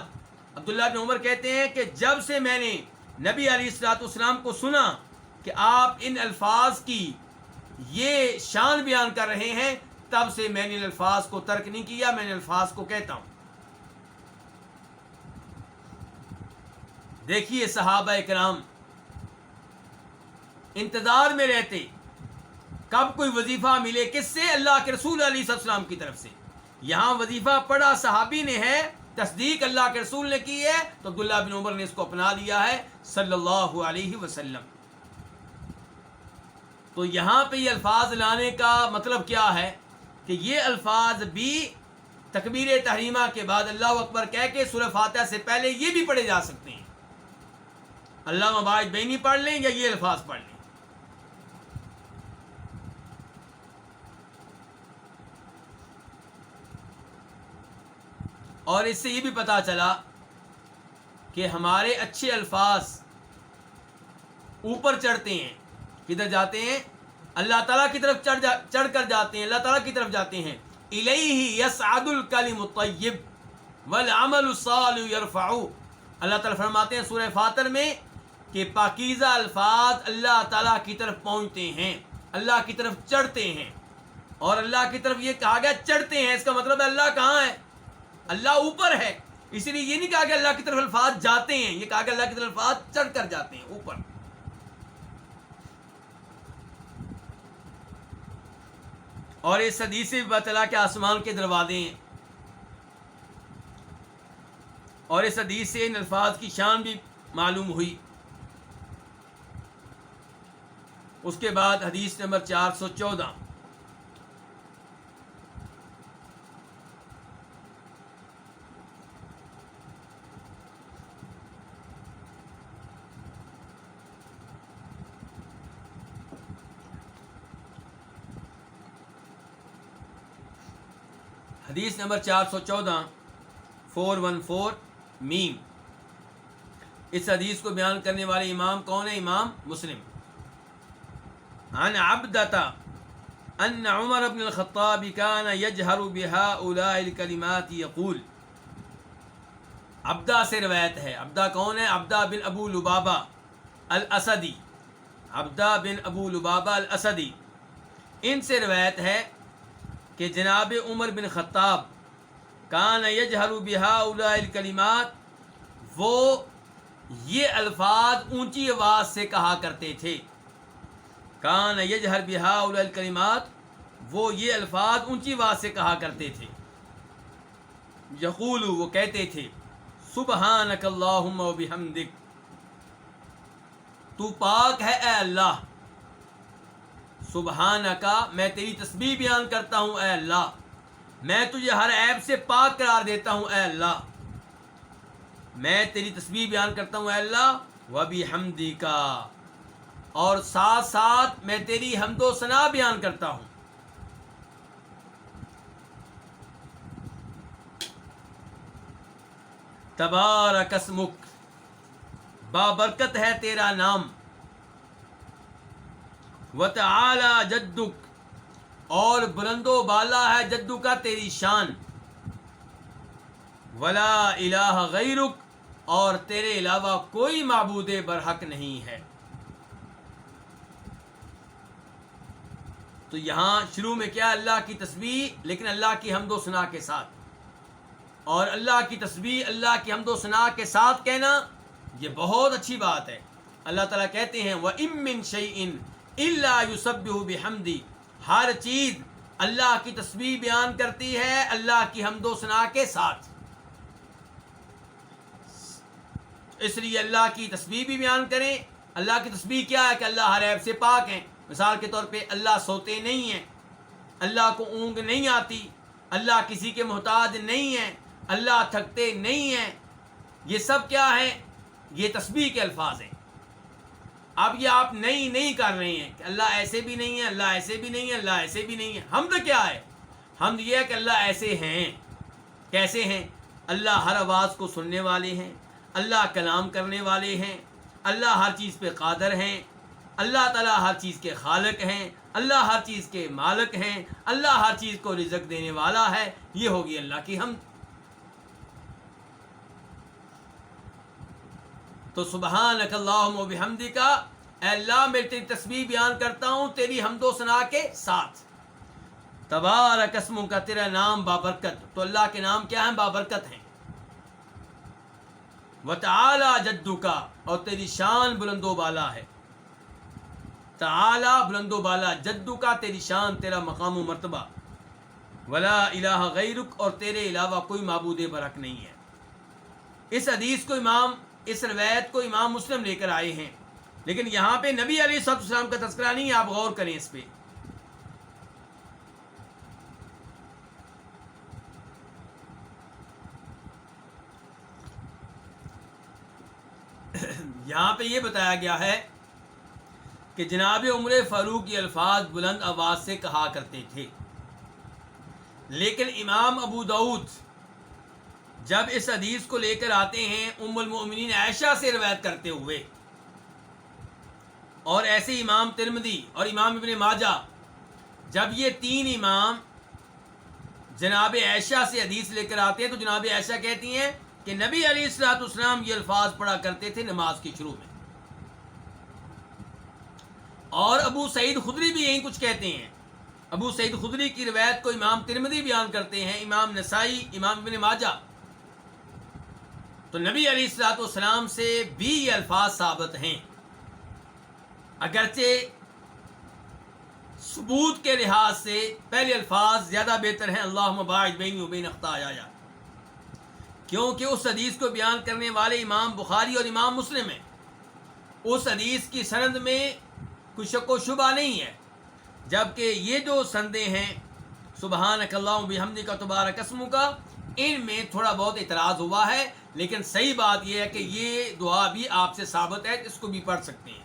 عبداللہ بن عمر کہتے ہیں کہ جب سے میں نے نبی علیہ الصلوۃ والسلام کو سنا کہ آپ ان الفاظ کی یہ شان بیان کر رہے ہیں، تب سے میں نے ان الفاظ کو ترک نہیں کیا، میں نے الفاظ کو کہتا ہوں۔ دیکھیے صحابہ کرام انتظار میں رہتے کب کوئی وظیفہ ملے، کس سے؟ اللہ کے رسول علیہ السلام کی طرف سے۔ یہاں وظیفہ پڑھا صحابی نے ہے، تصدیق اللہ کے رسول نے کی ہے، تو عبداللہ بن عمر نے اس کو اپنا لیا ہے صلی اللہ علیہ وسلم۔ تو یہاں پہ یہ الفاظ لانے کا مطلب کیا ہے کہ یہ الفاظ بھی تکبیر تحریمہ کے بعد اللہ اکبر کہہ کے سورہ فاتحہ سے پہلے یہ بھی پڑھے جا سکتے ہیں، اللہ مبارک بینی پڑھ لیں یا یہ الفاظ پڑھ لیں۔ اور اس سے یہ بھی پتہ چلا کہ ہمارے اچھے الفاظ اوپر چڑھتے ہیں، کدھر جاتے ہیں؟ اللہ تعالیٰ کی طرف چڑھ کر جاتے ہیں، اللہ تعالیٰ کی طرف جاتے ہیں۔ الیہ یصعد الکلم الطیب والعمل الصالح یرفعہ، اللہ تعالیٰ فرماتے ہیں سورہ فاطر میں کہ پاکیزہ الفاظ اللہ تعالیٰ کی طرف پہنچتے ہیں، اللہ کی طرف چڑھتے ہیں، اور اللہ کی طرف یہ کہا گیا چڑھتے ہیں، اس کا مطلب ہے اللہ کہاں ہے؟ اللہ اوپر ہے، اس لیے یہ نہیں کہا کہ اللہ کی طرف الفاظ جاتے ہیں، یہ کہا کہ اللہ کی طرف الفاظ چڑھ کر جاتے ہیں اوپر۔ اور اس حدیث سے بھی پتہ چلا کہ آسمان کے دروازے ہیں، اور اس حدیث سے ان الفاظ کی شان بھی معلوم ہوئی۔ اس کے بعد حدیث نمبر 414، حدیث نمبر 414 414 میم۔ اس حدیث کو بیان کرنے والے امام کون ہے؟ امام مسلم۔ عن عبدہ ان عمر بن الخطاب كان يجهر بهؤلاء الكلمات يقول، عبدہ سے روایت ہے۔ عبدہ کون ہے؟ عبدہ بن ابو لبابہ الاسدی، عبدہ بن ابو لبابہ الاسدی، ان سے روایت ہے کہ جناب عمر بن خطاب کان یجہر بہؤلاء الکلمات، وہ یہ الفاظ اونچی آواز سے کہا کرتے تھے۔ کان یجہر بہؤلاء الکلمات، وہ یہ الفاظ اونچی آواز سے کہا کرتے تھے. یقول، وہ کہتے تھے سبحانک اللہم و بحمدک، تو پاک ہے اے اللہ. سبحانکا، میں تیری تسبیح بیان کرتا ہوں اے اللہ، میں تجھے ہر عیب سے پاک قرار دیتا ہوں اے اللہ. میں تیری تسبیح بیان کرتا ہوں اے اللہ، و بحمدکا، اور ساتھ ساتھ میں تیری حمد و ثنا بیان کرتا ہوں. تبارک اسمک، بابرکت ہے تیرا نام. وتعالی جدک، اور بلند و بالا ہے جدو کا تیری شان. ولا الہ غیرک، اور تیرے علاوہ کوئی معبود برحق نہیں ہے. تو یہاں شروع میں کیا؟ اللہ کی تسبیح، لیکن اللہ کی حمد و ثنا کے ساتھ. اور اللہ کی تسبیح اللہ کی حمد و ثنا کے ساتھ کہنا یہ بہت اچھی بات ہے. اللہ تعالیٰ کہتے ہیں وَإِن مِّن شَيْءٍ إِلَّا يُسَبِّحُ بِحَمْدِهِ، ہر چیز اللہ کی تسبیح بیان کرتی ہے اللہ کی حمد و ثنا کے ساتھ. اس لیے اللہ کی تسبیح بھی بیان کریں. اللہ کی تسبیح کیا ہے؟ کہ اللہ ہر عیب سے پاک ہیں. مثال کے طور پہ اللہ سوتے نہیں ہیں، اللہ کو اونگ نہیں آتی، اللہ کسی کے محتاج نہیں ہیں، اللہ تھکتے نہیں ہیں. یہ سب کیا ہے؟ یہ تسبیح کے الفاظ ہیں. اب یہ آپ نہیں کر رہے ہیں کہ اللہ ایسے بھی نہیں ہے، اللہ ایسے بھی نہیں ہے، اللہ ایسے بھی نہیں ہے. حمد کیا ہے؟ حمد یہ ہے کہ اللہ ایسے ہیں. کیسے ہیں؟ اللہ ہر آواز کو سننے والے ہیں، اللہ کلام کرنے والے ہیں، اللہ ہر چیز پہ قادر ہیں، اللہ تعالیٰ ہر چیز کے خالق ہیں، اللہ ہر چیز کے مالک ہیں، اللہ ہر چیز کو رزق دینے والا ہے. یہ ہوگی اللہ کی حمد. تو سبحانک اللہم و بحمدک، اے اللہ میں تیری تسبیح بیان کرتا ہوں تیری حمد و ثنا کے ساتھ. تبارک اسمک، تیرا نام بابرکت. تو اللہ کے نام کیا ہیں؟ بابرکت ہیں. وتعالی جدک، اور تیری شان بلند و بالا ہے. تعالی بلند و بالا، جدک تیری شان، تیرا مقام و مرتبہ. ولا الہ غیرک، اور تیرے علاوہ کوئی معبود برحق نہیں ہے. اس حدیث کو اس روایت کو امام مسلم لے کر آئے ہیں، لیکن یہاں پہ نبی علیہ الصلوۃ والسلام کا تذکرہ نہیں ہے. آپ غور کریں اس پہ. یہاں پہ یہ بتایا گیا ہے کہ جناب عمر فاروق یہ الفاظ بلند آواز سے کہا کرتے تھے. لیکن امام ابو داؤد جب اس حدیث کو لے کر آتے ہیں ام المؤمنین عائشہ سے روایت کرتے ہوئے، اور ایسے امام ترمذی اور امام ابن ماجہ، جب یہ تین امام جناب عائشہ سے حدیث لے کر آتے ہیں تو جناب عائشہ کہتی ہیں کہ نبی علیہ الصلوۃ والسلام یہ الفاظ پڑھا کرتے تھے نماز کے شروع میں. اور ابو سعید خدری بھی یہی کچھ کہتے ہیں. ابو سعید خدری کی روایت کو امام ترمذی بیان کرتے ہیں، امام نسائی، امام ابن ماجہ. تو نبی علیہ الصلوۃ والسلام سے بھی یہ الفاظ ثابت ہیں، اگرچہ ثبوت کے لحاظ سے پہلے الفاظ زیادہ بہتر ہیں. اللہم باعد بینی و بین خطایا، کیونکہ اس حدیث کو بیان کرنے والے امام بخاری اور امام مسلم ہیں. اس حدیث کی سند میں کوئی شک و شبہ نہیں ہے، جبکہ یہ جو سندیں ہیں سبحانک اللہم بحمدک تبارک اسمک، ان میں تھوڑا بہت اعتراض ہوا ہے. لیکن صحیح بات یہ ہے کہ یہ دعا بھی آپ سے ثابت ہے، اس کو بھی پڑھ سکتے ہیں.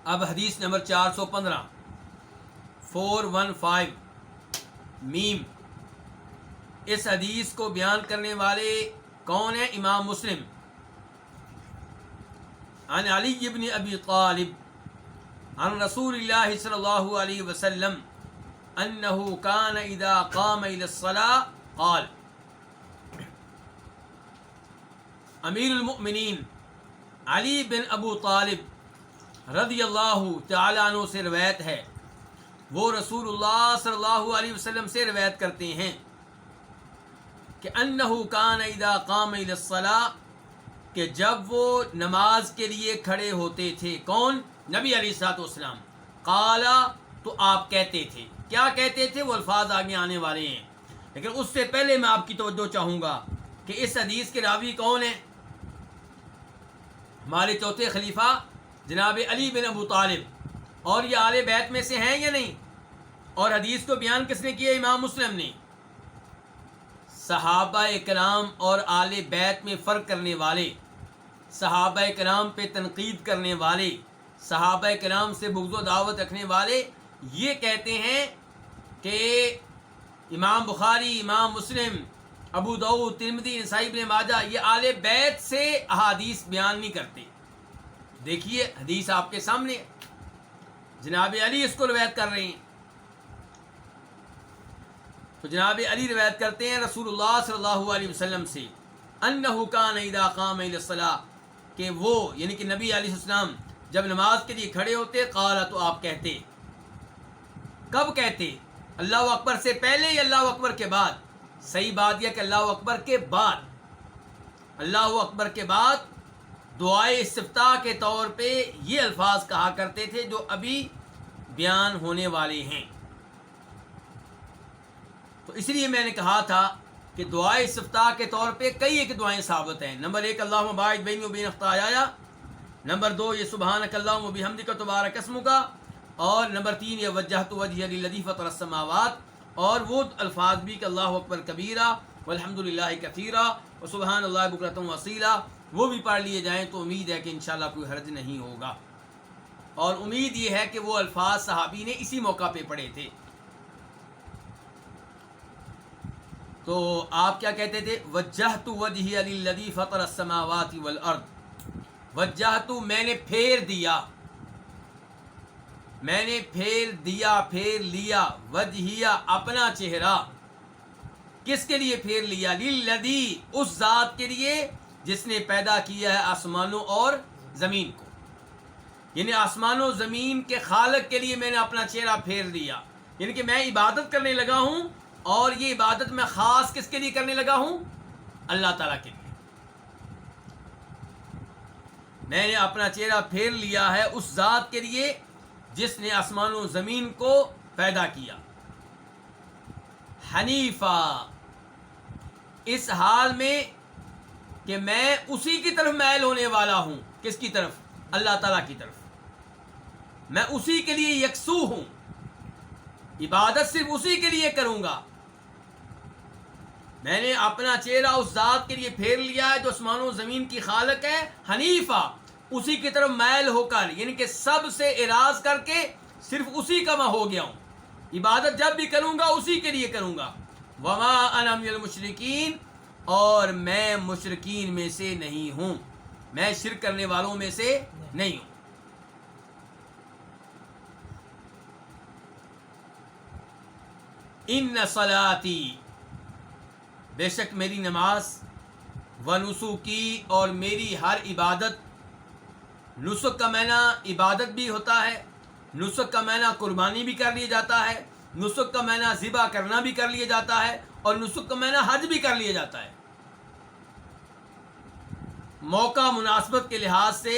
اب حدیث نمبر 415 415 میم. اس حدیث کو بیان کرنے والے کون ہیں؟ امام مسلم. عن علی بن ابی طالب عن رسول اللہ صلی اللہ علیہ وسلم انه كان اذا قام الى الصلاة قال. امیر المؤمنین علی بن ابو طالب رضی اللہ تعالیٰ عنہ سے روایت ہے وہ رسول اللہ صلی اللہ علیہ وسلم سے روایت کرتے ہیں کہ انہ کان اذا قام الی الصلاۃ، کہ جب وہ نماز کے لیے کھڑے ہوتے تھے، کون؟ نبی علیہ الصلوۃ والسلام، قال، تو آپ کہتے تھے، کیا کہتے تھے؟ وہ الفاظ آگے آنے والے ہیں، لیکن اس سے پہلے میں آپ کی توجہ چاہوں گا کہ اس حدیث کے راوی کون ہیں؟ ہمارے چوتھے خلیفہ جناب علی بن ابو طالب، اور یہ آل بیت میں سے ہیں یا نہیں؟ اور حدیث کو بیان کس نے کیا؟ امام مسلم نے۔ صحابہ کرام اور آل بیت میں فرق کرنے والے، صحابہ کرام پہ تنقید کرنے والے، صحابہ کرام سے بغض و دعوت رکھنے والے یہ کہتے ہیں کہ امام بخاری، امام مسلم، ابو داؤد، ترمذی، نسائی، ابن ماجہ یہ آل بیت سے احادیث بیان نہیں کرتے۔ دیکھیے حدیث آپ کے سامنے، جناب علی اس کو روایت کر رہے ہیں۔ تو جناب علی روایت کرتے ہیں رسول اللہ صلی اللہ علیہ وسلم سے، انہ کان اذا قام الی الصلاۃ، کہ وہ یعنی کہ نبی علیہ السلام جب نماز کے لیے کھڑے ہوتے، قال، تو آپ کہتے، کب کہتے؟ اللہ اکبر سے پہلے یا اللہ اکبر کے بعد؟ صحیح بات یہ کہ اللہ اکبر کے بعد، اللہ اکبر کے بعد دعائے استفتاح کے طور پہ یہ الفاظ کہا کرتے تھے جو ابھی بیان ہونے والے ہیں۔ تو اس لیے میں نے کہا تھا کہ دعائے استفتاح کے طور پہ کئی ایک دعائیں ثابت ہیں۔ نمبر 1 اللہم باعث بینی و بین خطایا، نمبر 2 یہ سبحانک اللہم و بحمدک تبارک اسمک، اور نمبر 3 یہ وجہت وجہی للذی فطر السماوات، اور وہ الفاظ بھی کہ اللہ اکبر کبیرہ والحمد للہ کثیرہ وسبحان اللہ بکرۃ وصیلہ، وہ بھی پڑھ لیے جائیں تو امید ہے کہ انشاءاللہ کوئی حرج نہیں ہوگا۔ اور امید یہ ہے کہ وہ الفاظ صحابی نے اسی موقع پہ پڑھے تھے۔ تو آپ کیا کہتے تھے؟ وجہت وجہی للذی فطر السماوات والارض، وجہت میں نے پھیر دیا، میں نے پھیر دیا، پھیر لیا، وجہیہ اپنا چہرہ، کس کے لیے پھیر لیا؟ للذی اس ذات کے لیے جس نے پیدا کیا ہے آسمانوں اور زمین کو، یعنی آسمان و زمین کے خالق کے لیے میں نے اپنا چہرہ پھیر دیا، یعنی کہ میں عبادت کرنے لگا ہوں، اور یہ عبادت میں خاص کس کے لیے کرنے لگا ہوں؟ اللہ تعالیٰ کے لیے۔ میں نے اپنا چہرہ پھیر لیا ہے اس ذات کے لیے جس نے آسمان و زمین کو پیدا کیا، حنیفہ، اس حال میں کہ میں اسی کی طرف میل ہونے والا ہوں۔ کس کی طرف؟ اللہ تعالیٰ کی طرف۔ میں اسی کے لیے یکسو ہوں، عبادت صرف اسی کے لیے کروں گا۔ میں نے اپنا چہرہ اس ذات کے لیے پھیر لیا ہے جو آسمان و زمین کی خالق ہے، حنیفہ، اسی کی طرف میل ہو کر، یعنی کہ سب سے اعراض کر کے صرف اسی کا میں ہو گیا ہوں، عبادت جب بھی کروں گا اسی کے لیے کروں گا۔ وما انا من المشرکین، اور میں مشرکین میں سے نہیں ہوں، میں شرک کرنے والوں میں سے نہیں ہوں۔ ان صلاتی، بے شک میری نماز، و نسکی، اور میری ہر عبادت، نسک کا معنی عبادت بھی ہوتا ہے، نسک کا معنی قربانی بھی کر لیا جاتا ہے، نسک کا معنی ذبح کرنا بھی کر لیا جاتا ہے، اور نسک کا معنی حج بھی کر لیا جاتا ہے۔ موقع مناسبت کے لحاظ سے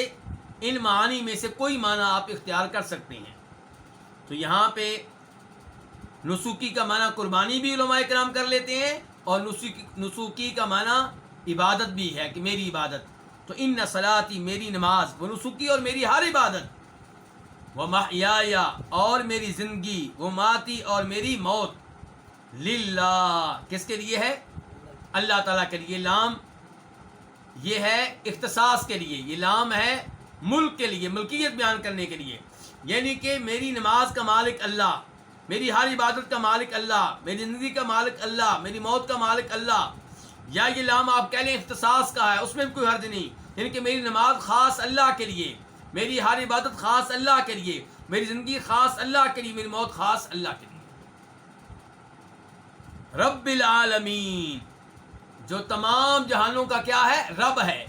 ان معانی میں سے کوئی معنی آپ اختیار کر سکتے ہیں۔ تو یہاں پہ نسکی کا معنی قربانی بھی علماء کرام کر لیتے ہیں، اور نسکی کا معنی عبادت بھی ہے کہ میری عبادت۔ تو ان صلاتی، میری نماز، و نسکی، اور میری ہر عبادت، و محیای، اور میری زندگی، و ماتی، اور میری موت، للہ، کس کے لیے ہے؟ اللہ تعالیٰ کے لیے۔ لام یہ ہے اختصاص کے لیے، یہ لام ہے ملک کے لیے، ملکیت بیان کرنے کے لیے، یعنی کہ میری نماز کا مالک اللہ، میری ہر عبادت کا مالک اللہ، میری زندگی کا مالک اللہ، میری موت کا مالک اللہ، یا یہ لام آپ کہہ لیں اختصاص کا ہے، اس میں بھی کوئی حرج نہیں، یعنی کہ میری نماز خاص اللہ کے لیے، میری ہر عبادت خاص اللہ کے لیے، میری زندگی خاص اللہ کے لیے، میری موت خاص اللہ کے لیے۔ رب العالمین، جو تمام جہانوں کا کیا ہے؟ رب ہے۔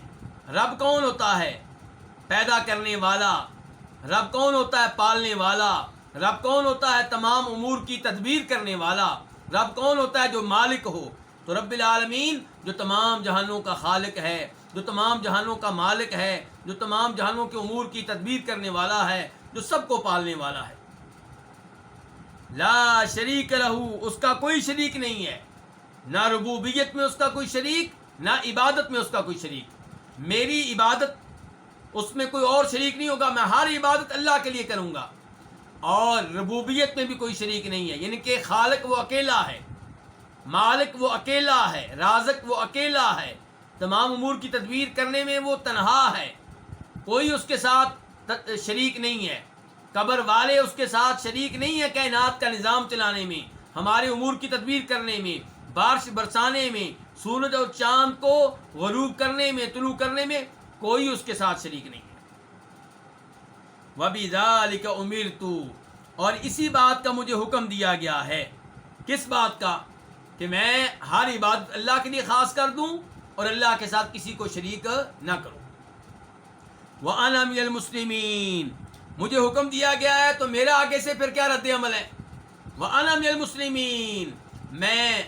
رب کون ہوتا ہے؟ پیدا کرنے والا۔ رب کون ہوتا ہے؟ پالنے والا۔ رب کون ہوتا ہے؟ تمام امور کی تدبیر کرنے والا۔ رب کون ہوتا ہے؟ جو مالک ہو۔ تو رب العالمین جو تمام جہانوں کا خالق ہے، جو تمام جہانوں کا مالک ہے، جو تمام جہانوں کے امور کی تدبیر کرنے والا ہے، جو سب کو پالنے والا ہے۔ لا شریک لہو، اس کا کوئی شریک نہیں ہے، نہ ربوبیت میں اس کا کوئی شریک، نہ عبادت میں اس کا کوئی شریک۔ میری عبادت اس میں کوئی اور شریک نہیں ہوگا، میں ہر عبادت اللہ کے لیے کروں گا۔ اور ربوبیت میں بھی کوئی شریک نہیں ہے، یعنی کہ خالق وہ اکیلا ہے، مالک وہ اکیلا ہے، رازق وہ اکیلا ہے، تمام امور کی تدبیر کرنے میں وہ تنہا ہے، کوئی اس کے ساتھ شریک نہیں ہے۔ قبر والے اس کے ساتھ شریک نہیں ہے کائنات کا نظام چلانے میں، ہمارے امور کی تدبیر کرنے میں، بارش برسانے میں، سورج اور چاند کو غروب کرنے میں، طلوع کرنے میں، کوئی اس کے ساتھ شریک نہیں ہے۔ وَبِذَلِكَ أُمِرْتُ، اور اسی بات کا مجھے حکم دیا گیا ہے۔ کس بات کا؟ کہ میں ہر عبادت اللہ کے لیے خاص کر دوں اور اللہ کے ساتھ کسی کو شریک نہ کروں۔ وَأَنَا مِنَ الْمُسْلِمِينَ، مجھے حکم دیا گیا ہے تو میرا آگے سے پھر کیا رد عمل ہے؟ وَأَنَا مِنَ الْمُسْلِمِينَ، میں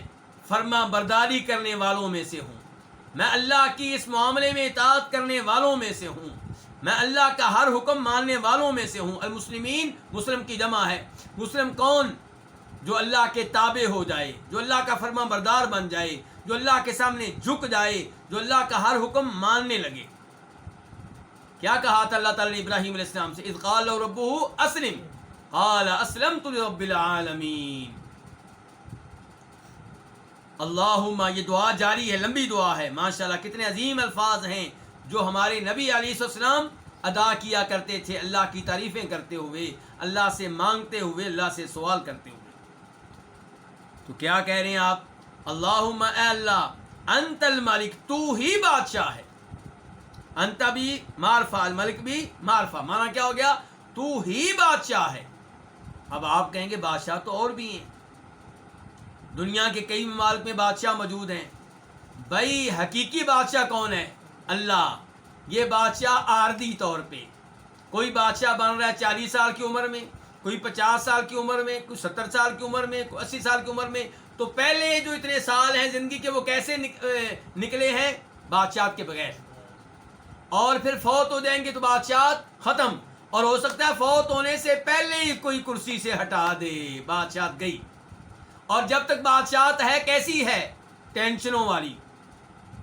فرما برداری کرنے والوں میں سے ہوں، میں اللہ کی اس معاملے میں اطاعت کرنے والوں میں سے ہوں، میں اللہ کا ہر حکم ماننے والوں میں سے ہوں۔ المسلمین مسلم کی جمع ہے۔ مسلم کون؟ جو اللہ کے تابع ہو جائے، جو اللہ کا فرما بردار بن جائے، جو اللہ کے سامنے جھک جائے، جو اللہ کا ہر حکم ماننے لگے۔ کیا کہا تھا اللہ تعالیٰ نے ابراہیم علیہ السلام سے؟ اذ قال له ربه اسلم قال اسلمت لرب العالمین۔ اللہم، یہ دعا جاری ہے، لمبی دعا ہے، ماشاءاللہ کتنے عظیم الفاظ ہیں جو ہمارے نبی علیہ السلام ادا کیا کرتے تھے، اللہ کی تعریفیں کرتے ہوئے، اللہ سے مانگتے ہوئے، اللہ سے سوال کرتے ہوئے۔ تو کیا کہہ رہے ہیں آپ؟ اللہم، اے اللہ، انت الملک، تو ہی بادشاہ ہے۔ انت بھی معرفہ، الملک بھی معرفہ، مانا کیا ہو گیا؟ تو ہی بادشاہ ہے۔ اب آپ کہیں گے بادشاہ تو اور بھی ہیں، دنیا کے کئی ممالک میں بادشاہ موجود ہیں۔ بھائی حقیقی بادشاہ کون ہے؟ اللہ۔ یہ بادشاہ عارضی طور پہ، کوئی بادشاہ بن رہا ہے 40 سال کی عمر میں، کوئی 50 سال کی عمر میں، کوئی 70 سال کی عمر میں، کوئی 80 سال کی عمر میں۔ تو پہلے جو اتنے سال ہیں زندگی کے وہ کیسے نکلے ہیں؟ بادشاہت کے بغیر۔ اور پھر فوت ہو جائیں گے تو بادشاہت ختم، اور ہو سکتا ہے فوت ہونے سے پہلے ہی کوئی کرسی سے ہٹا دے، بادشاہت گئی۔ اور جب تک بادشاہت ہے کیسی ہے؟ ٹینشنوں والی،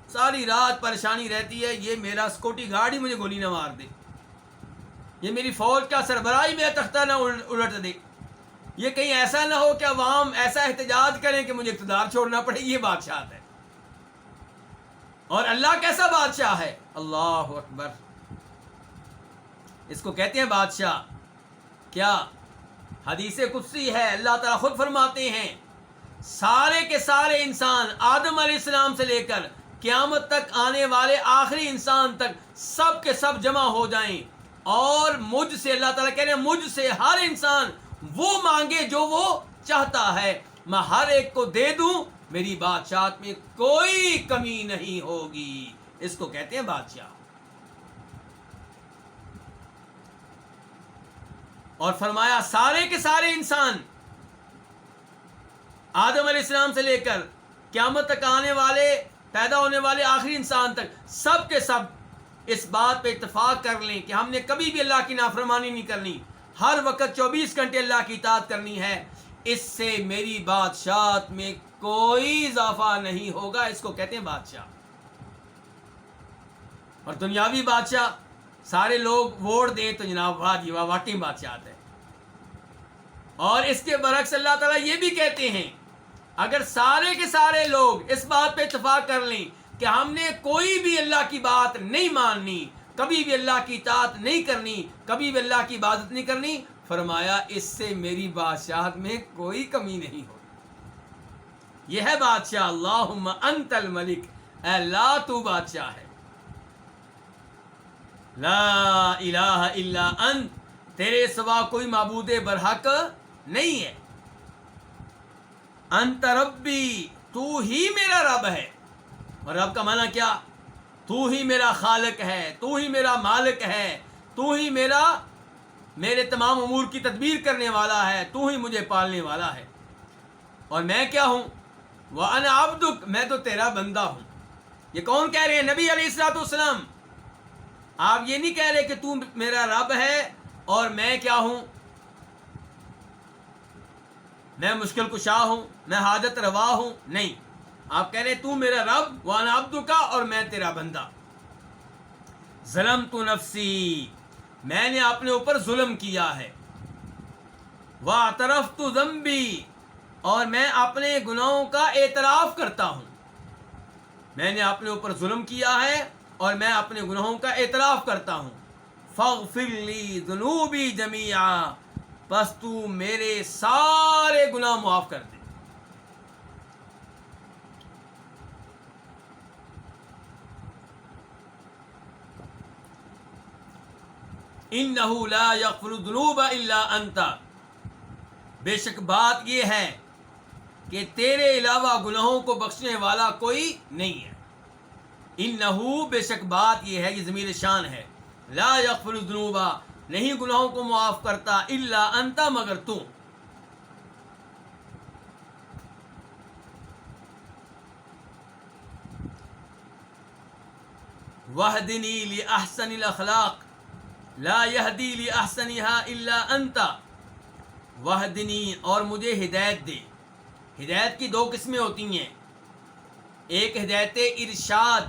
ساری رات پریشانی رہتی ہے، یہ میرا سکیورٹی گارڈ ہی مجھے گولی نہ مار دے، یہ میری فوج کا سربراہی میرا تختہ نہ الٹ دے، یہ کہیں ایسا نہ ہو کہ عوام ایسا احتجاج کریں کہ مجھے اقتدار چھوڑنا پڑے۔ یہ بادشاہت ہے۔ اور اللہ کیسا بادشاہ ہے؟ اللہ اکبر، اس کو کہتے ہیں بادشاہ۔ کیا؟ حدیث قدسی ہے، اللہ تعالیٰ خود فرماتے ہیں سارے کے سارے انسان، آدم علیہ السلام سے لے کر قیامت تک آنے والے آخری انسان تک، سب کے سب جمع ہو جائیں اور مجھ سے، اللہ تعالیٰ کہہ رہے ہیں مجھ سے ہر انسان وہ مانگے جو وہ چاہتا ہے، میں ہر ایک کو دے دوں، میری بادشاہت میں کوئی کمی نہیں ہوگی۔ اس کو کہتے ہیں بادشاہ۔ اور فرمایا سارے کے سارے انسان، آدم علیہ السلام سے لے کر قیامت تک آنے والے، پیدا ہونے والے آخری انسان تک، سب کے سب اس بات پہ اتفاق کر لیں کہ ہم نے کبھی بھی اللہ کی نافرمانی نہیں کرنی، ہر وقت 24 گھنٹے اللہ کی اطاعت کرنی ہے، اس سے میری بادشاہت میں کوئی اضافہ نہیں ہوگا۔ اس کو کہتے ہیں بادشاہ۔ اور دنیاوی بادشاہ، سارے لوگ ووٹ دیں تو جناب واہ جی واہ، واقعی بادشاہت ہے۔ اور اس کے برعکس اللہ تعالیٰ یہ بھی کہتے ہیں اگر سارے کے سارے لوگ اس بات پہ اتفاق کر لیں کہ ہم نے کوئی بھی اللہ کی بات نہیں ماننی، کبھی بھی اللہ کی اطاعت نہیں کرنی، کبھی بھی اللہ کی عبادت نہیں کرنی، فرمایا اس سے میری بادشاہت میں کوئی کمی نہیں ہوگی۔ یہ ہے بادشاہ۔ اللہم انت الملک، اے اللہ تو بادشاہ ہے۔ لا الہ الا انت، تیرے سوا کوئی معبود برحق نہیں ہے۔ انت ربی، تو ہی میرا رب ہے۔ اور رب کا معنی کیا؟ تو ہی میرا خالق ہے، تو ہی میرا مالک ہے، تو ہی میرا میرے تمام امور کی تدبیر کرنے والا ہے، تو ہی مجھے پالنے والا ہے، اور میں کیا ہوں؟ وَأَنَا عَبْدُكَ، میں تو تیرا بندہ ہوں۔ یہ کون کہہ رہے ہیں؟ نبی علیہ الصلوۃ والسلام۔ آپ یہ نہیں کہہ رہے کہ تو میرا رب ہے اور میں کیا ہوں؟ میں مشکل کشا ہوں، میں حاجت روا ہوں، نہیں، آپ کہہ رہے تو میرا رب، وَأَنَا عَبْدُكَ، اور میں تیرا بندہ۔ ظلمت نفسی، میں نے اپنے اوپر ظلم کیا ہے، واعترفت ذنبی، اور میں اپنے گناہوں کا اعتراف کرتا ہوں۔ میں نے اپنے اوپر ظلم کیا ہے اور میں اپنے گناہوں کا اعتراف کرتا ہوں۔ فاغفر لی ذنوبی جمیعا، بس تو میرے سارے گناہ معاف کر دے۔ انہ لا یغفر الذنوب الا انت، بے شک بات یہ ہے کہ تیرے علاوہ گناہوں کو بخشنے والا کوئی نہیں ہے۔ انہ، بے شک بات یہ ہے، یہ ضمیر شان ہے، لا یغفر الذنوب، نہیں گناہوں کو معاف کرتا، الا انت، مگر تو۔ وَاهْدِنِي لِأَحْسَنِ الْأَخْلَاقِ لا یہدی لِأَحْسَنِهَا الا انت، وَاهْدِنِي، اور مجھے ہدایت دے۔ ہدایت کی دو قسمیں ہوتی ہیں، ایک ہدایت ارشاد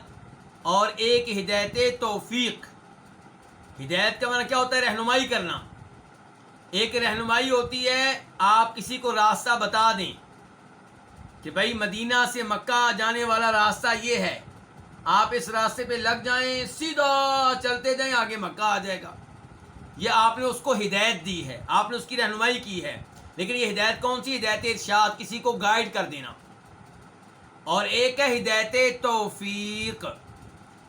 اور ایک ہدایت توفیق۔ ہدایت کا معنی کیا ہوتا ہے؟ رہنمائی کرنا۔ ایک رہنمائی ہوتی ہے آپ کسی کو راستہ بتا دیں کہ بھائی مدینہ سے مکہ جانے والا راستہ یہ ہے، آپ اس راستے پہ لگ جائیں، سیدھا چلتے جائیں، آگے مکہ آ جائے گا۔ یہ آپ نے اس کو ہدایت دی ہے، آپ نے اس کی رہنمائی کی ہے۔ لیکن یہ ہدایت کون سی؟ ہدایت ارشاد، کسی کو گائیڈ کر دینا۔ اور ایک ہے ہدایت توفیق،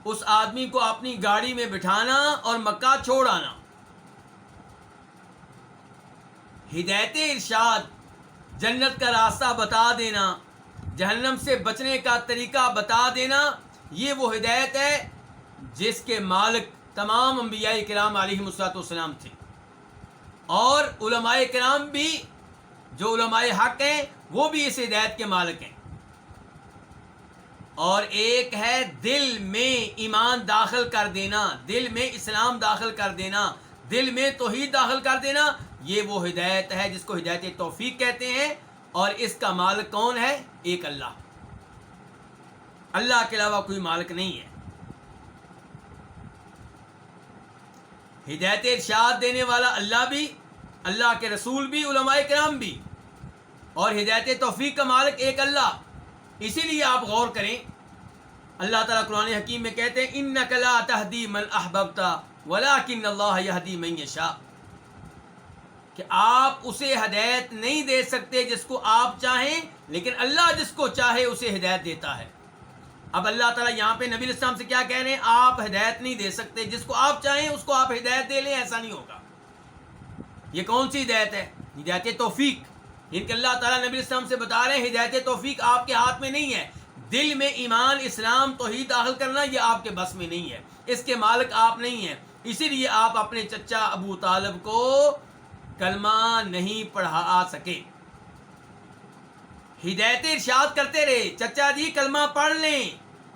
اس آدمی کو اپنی گاڑی میں بٹھانا اور مکہ چھوڑ آنا۔ ہدایت ارشاد، جنت کا راستہ بتا دینا، جہنم سے بچنے کا طریقہ بتا دینا، یہ وہ ہدایت ہے جس کے مالک تمام انبیاء کرام علیہم الصلوۃ والسلام تھے، اور علماء کرام بھی، جو علماء حق ہیں، وہ بھی اس ہدایت کے مالک ہیں۔ اور ایک ہے دل میں ایمان داخل کر دینا، دل میں اسلام داخل کر دینا، دل میں توحید داخل کر دینا، یہ وہ ہدایت ہے جس کو ہدایت توفیق کہتے ہیں۔ اور اس کا مالک کون ہے؟ ایک اللہ، اللہ کے علاوہ کوئی مالک نہیں ہے۔ ہدایت ارشاد دینے والا اللہ بھی، اللہ کے رسول بھی، علماء کرام بھی، اور ہدایت توفیق کا مالک ایک اللہ۔ اسی لیے آپ غور کریں، اللہ تعالیٰ قرآن حکیم میں کہتے ہیں اِنَّكَ لَا تَهْدِي مَنْ أَحْبَبْتَ وَلَكِنَّ اللَّهَ يَهْدِي مَن يَشَاءُ، کہ آپ اسے ہدایت نہیں دے سکتے جس کو آپ چاہیں، لیکن اللہ جس کو چاہے اسے ہدایت دیتا ہے۔ اب اللہ تعالیٰ یہاں پہ نبی علیہ السلام سے کیا کہہ رہے ہیں؟ آپ ہدایت نہیں دے سکتے، جس کو آپ چاہیں اس کو آپ ہدایت دے لیں، ایسا نہیں ہوگا۔ یہ کون سی ہدایت ہے؟ ہدایت توفیق۔ ان کہ اللہ تعالیٰ نبی علیہ السلام سے بتا رہے ہیں ہدایت توفیق آپ کے ہاتھ میں نہیں ہے، دل میں ایمان، اسلام، توحید داخل کرنا یہ آپ کے بس میں نہیں ہے، اس کے مالک آپ نہیں ہیں۔ اسی لیے آپ اپنے چچا ابو طالب کو کلمہ نہیں پڑھا سکے۔ ہدایت ارشاد کرتے رہے، چچا جی کلمہ پڑھ لیں،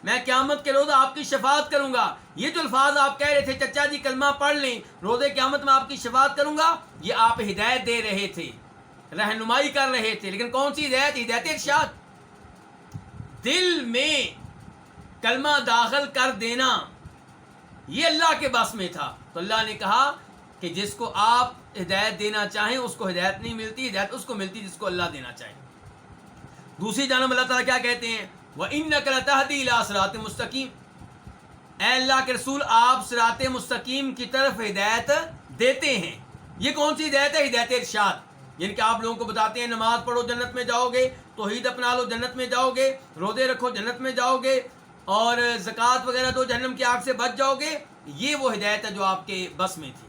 میں قیامت کے روز آپ کی شفاعت کروں گا۔ یہ جو الفاظ آپ کہہ رہے تھے، چچا جی کلمہ پڑھ لیں، روز قیامت میں آپ کی شفاعت کروں گا، یہ آپ ہدایت دے رہے تھے، رہنمائی کر رہے تھے۔ لیکن کون سی ہدایت؟ ہدایت ارشاد، دل میں کلمہ داخل کر دینا، یہ اللہ کے بس میں تھا۔ تو اللہ نے کہا کہ جس کو آپ ہدایت دینا چاہیں اس کو ہدایت نہیں ملتی، ہدایت اس کو ملتی جس کو اللہ دینا چاہے۔ دوسری جانب اللہ تعالیٰ کیا کہتے ہیں؟ وَإِنَّكَ لَتَهْدِي إِلَىٰ صِرَاطٍ مُسْتَقِيمٍ، اے اللہ کے رسول آپ صراط مستقیم کی طرف ہدایت دیتے ہیں۔ یہ کون سی ہدایت ہے؟ ہدایت ارشاد، یعنی کہ آپ لوگوں کو بتاتے ہیں نماز پڑھو جنت میں جاؤ گے، توحید اپنا لو جنت میں جاؤ گے، روزے رکھو جنت میں جاؤ گے، اور زکوٰۃ وغیرہ دو جہنم کی آگ سے بچ جاؤ گے۔ یہ وہ ہدایت ہے جو آپ کے بس میں تھی۔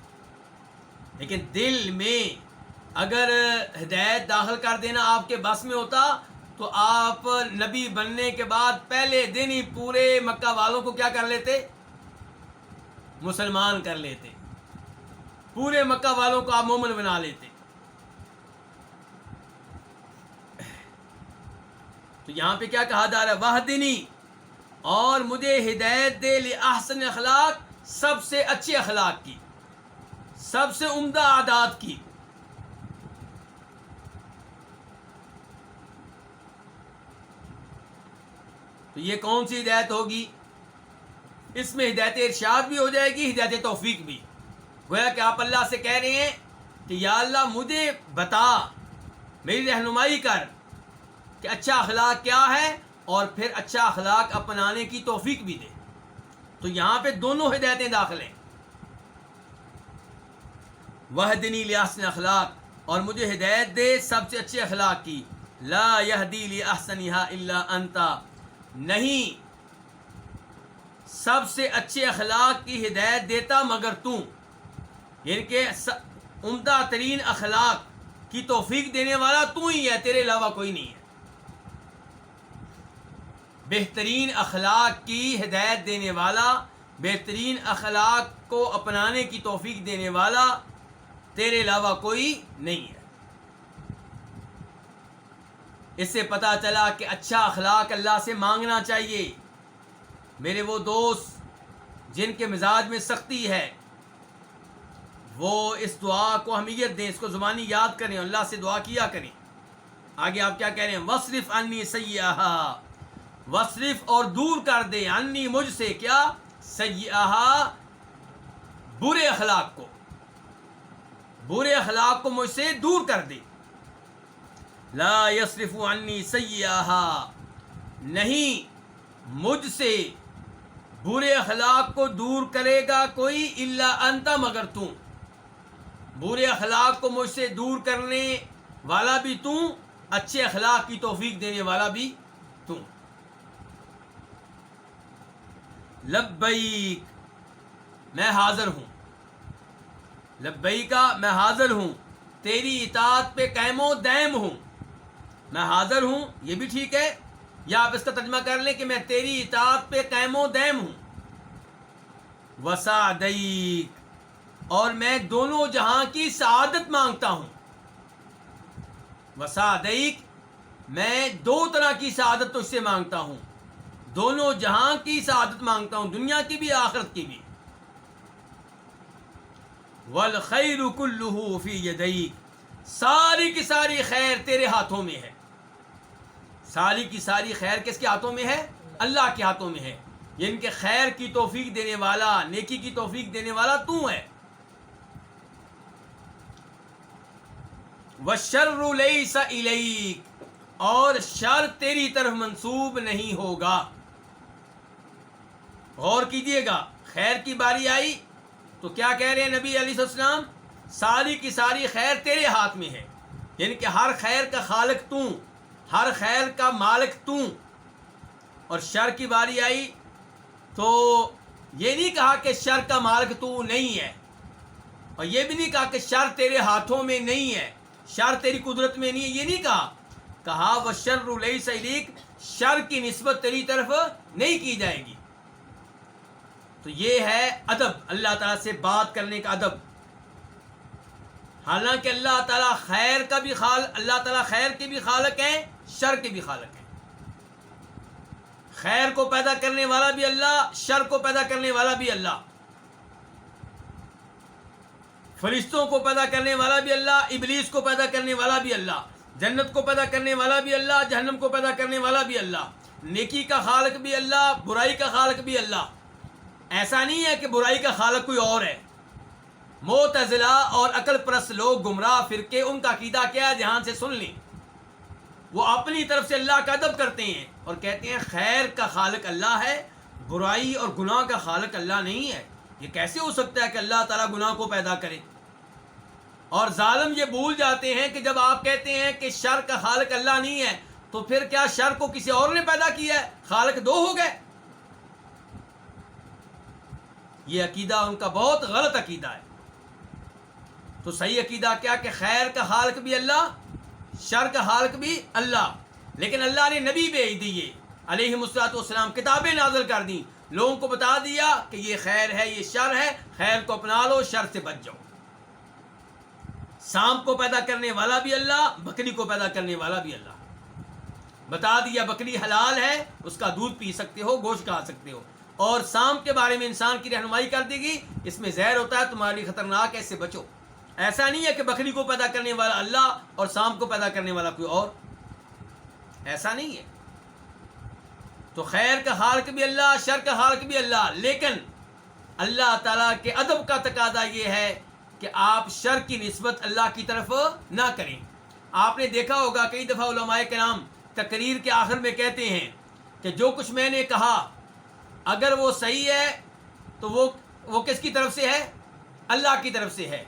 لیکن دل میں اگر ہدایت داخل کر دینا آپ کے بس میں ہوتا تو آپ نبی بننے کے بعد پہلے دن ہی پورے مکہ والوں کو کیا کر لیتے؟ مسلمان کر لیتے۔ پورے مکہ والوں کو آپ مومن بنا لیتے. تو یہاں پہ کیا کہا جا رہا ہے؟ وحدنی، اور مجھے ہدایت دے لأحسن اخلاق، سب سے اچھے اخلاق کی، سب سے عمدہ عادات کی. تو یہ کون سی ہدایت ہوگی؟ اس میں ہدایت ارشاد بھی ہو جائے گی، ہدایت توفیق بھی. گویا کہ آپ اللہ سے کہہ رہے ہیں کہ یا اللہ مجھے بتا، میری رہنمائی کر کہ اچھا اخلاق کیا ہے، اور پھر اچھا اخلاق اپنانے کی توفیق بھی دے. تو یہاں پہ دونوں ہدایتیں داخل ہیں، وحدنی لأحسن اخلاق، اور مجھے ہدایت دے سب سے اچھے اخلاق کی. لا یہدی لأحسنها الا انت، نہیں سب سے اچھے اخلاق کی ہدایت دیتا مگر تو، یعنی کہ عمدہ ترین اخلاق کی توفیق دینے والا تو ہی ہے، تیرے علاوہ کوئی نہیں ہے. بہترین اخلاق کی ہدایت دینے والا، بہترین اخلاق کو اپنانے کی توفیق دینے والا تیرے علاوہ کوئی نہیں ہے. اس سے پتہ چلا کہ اچھا اخلاق اللہ سے مانگنا چاہیے. میرے وہ دوست جن کے مزاج میں سختی ہے، وہ اس دعا کو اہمیت دیں، اس کو زبانی یاد کریں، اللہ سے دعا کیا کریں. آگے آپ کیا کہہ رہے ہیں؟ وصرف عنی سیئہا، وصرف اور دور کر دے، عنی مجھ سے، کیا؟ سیئہا برے اخلاق کو، برے اخلاق کو مجھ سے دور کر دے. لا یصرف عنی سیئہا، نہیں مجھ سے برے اخلاق کو دور کرے گا کوئی الا انت، مگر تو. برے اخلاق کو مجھ سے دور کرنے والا بھی تو، اچھے اخلاق کی توفیق دینے والا بھی تو. لبیک، میں حاضر ہوں. لبیکا، میں حاضر ہوں، تیری اطاعت پہ قائم و دائم ہوں. میں حاضر ہوں، یہ بھی ٹھیک ہے، یا آپ اس کا ترجمہ کر لیں کہ میں تیری اطاعت پہ قائم و دائم ہوں. وسعدیک، اور میں دونوں جہاں کی سعادت مانگتا ہوں. وسعدیک، میں دو طرح کی سعادت تجھ سے مانگتا ہوں، دونوں جہاں کی سعادت مانگتا ہوں، دنیا کی بھی آخرت کی بھی. والخیر کلہ فی یدیک، ساری کی ساری خیر تیرے ہاتھوں میں ہے. ساری کی ساری خیر کس کے ہاتھوں میں ہے؟ اللہ کے ہاتھوں میں ہے. یعنی کہ خیر کی توفیق دینے والا، نیکی کی توفیق دینے والا تو ہے. والشر لیس الیک، اور شر تیری طرف منسوب نہیں ہوگا. غور کیجئے گا، خیر کی باری آئی تو کیا کہہ رہے ہیں نبی علیہ السلام؟ ساری کی ساری خیر تیرے ہاتھ میں ہے، یعنی کہ ہر خیر کا خالق تو، ہر خیر کا مالک تو. اور شر کی باری آئی تو یہ نہیں کہا کہ شر کا مالک تو نہیں ہے، اور یہ بھی نہیں کہا کہ شر تیرے ہاتھوں میں نہیں ہے، شر تیری قدرت میں نہیں ہے، یہ نہیں کہا. کہا والشر لیس الیک، شر کی نسبت تیری طرف نہیں کی جائے گی. تو یہ ہے ادب، اللہ تعالیٰ سے بات کرنے کا ادب. حالانکہ اللہ تعالیٰ خیر کا بھی اللہ تعالیٰ خیر کے بھی خالق ہیں، شر کے بھی خالق ہیں. خیر کو پیدا کرنے والا بھی اللہ، شر کو پیدا کرنے والا بھی اللہ. فرشتوں کو پیدا کرنے والا بھی اللہ، ابلیس کو پیدا کرنے والا بھی اللہ، جنت کو پیدا کرنے والا بھی اللہ، جہنم کو پیدا کرنے والا بھی اللہ. نیکی کا خالق بھی اللہ، برائی کا خالق بھی اللہ. ایسا نہیں ہے کہ برائی کا خالق کوئی اور ہے. معتزلہ اور عقل پرست لوگ، گمراہ فرقے، ان کا عقیدہ کیا ہے؟ دھیان سے سن لیں. وہ اپنی طرف سے اللہ کا ادب کرتے ہیں اور کہتے ہیں خیر کا خالق اللہ ہے، برائی اور گناہ کا خالق اللہ نہیں ہے. یہ کیسے ہو سکتا ہے کہ اللہ تعالیٰ گناہ کو پیدا کرے؟ اور ظالم یہ بھول جاتے ہیں کہ جب آپ کہتے ہیں کہ شر کا خالق اللہ نہیں ہے، تو پھر کیا شر کو کسی اور نے پیدا کیا ہے؟ خالق دو ہو گئے. یہ عقیدہ ان کا بہت غلط عقیدہ ہے. تو صحیح عقیدہ کیا کہ خیر کا خالق بھی اللہ، شر کا خالق بھی اللہ. لیکن اللہ نے نبی بھیج دیے علیہ الصلوۃ والسلام، کتابیں نازل کر دیں، لوگوں کو بتا دیا کہ یہ خیر ہے، یہ شر ہے، خیر کو اپنا لو، شر سے بچ جاؤ. سانپ کو پیدا کرنے والا بھی اللہ، بکری کو پیدا کرنے والا بھی اللہ. بتا دیا بکری حلال ہے، اس کا دودھ پی سکتے ہو، گوشت کھا سکتے ہو. اور سانپ کے بارے میں انسان کی رہنمائی کر دی گئی، اس میں زہر ہوتا ہے، تمہارے لیے خطرناک ہے، اس سے بچو. ایسا نہیں ہے کہ بکری کو پیدا کرنے والا اللہ اور سانپ کو پیدا کرنے والا کوئی اور، ایسا نہیں ہے. تو خیر کا خالق بھی اللہ، شر کا خالق بھی اللہ. لیکن اللہ تعالیٰ کے ادب کا تقاضا یہ ہے کہ آپ شر کی نسبت اللہ کی طرف نہ کریں. آپ نے دیکھا ہوگا کئی دفعہ علماء کرام تقریر کے آخر میں کہتے ہیں کہ جو کچھ میں نے کہا اگر وہ صحیح ہے تو وہ کس کی طرف سے ہے؟ اللہ کی طرف سے ہے.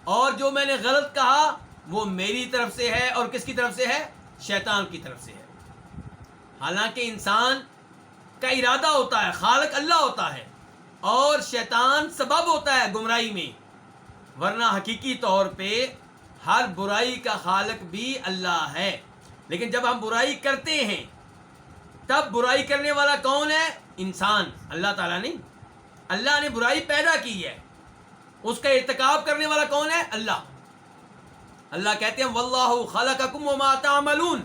اور جو میں نے غلط کہا وہ میری طرف سے ہے. اور کس کی طرف سے ہے؟ شیطان کی طرف سے ہے. حالانکہ انسان کا ارادہ ہوتا ہے، خالق اللہ ہوتا ہے اور شیطان سبب ہوتا ہے گمراہی میں، ورنہ حقیقی طور پہ ہر برائی کا خالق بھی اللہ ہے. لیکن جب ہم برائی کرتے ہیں تب برائی کرنے والا کون ہے؟ انسان، اللہ تعالیٰ نہیں. اللہ نے برائی پیدا کی ہے، اس کا ارتکاب کرنے والا کون ہے؟ اللہ. اللہ کہتے ہیں واللہ خلقکم وما تعملون،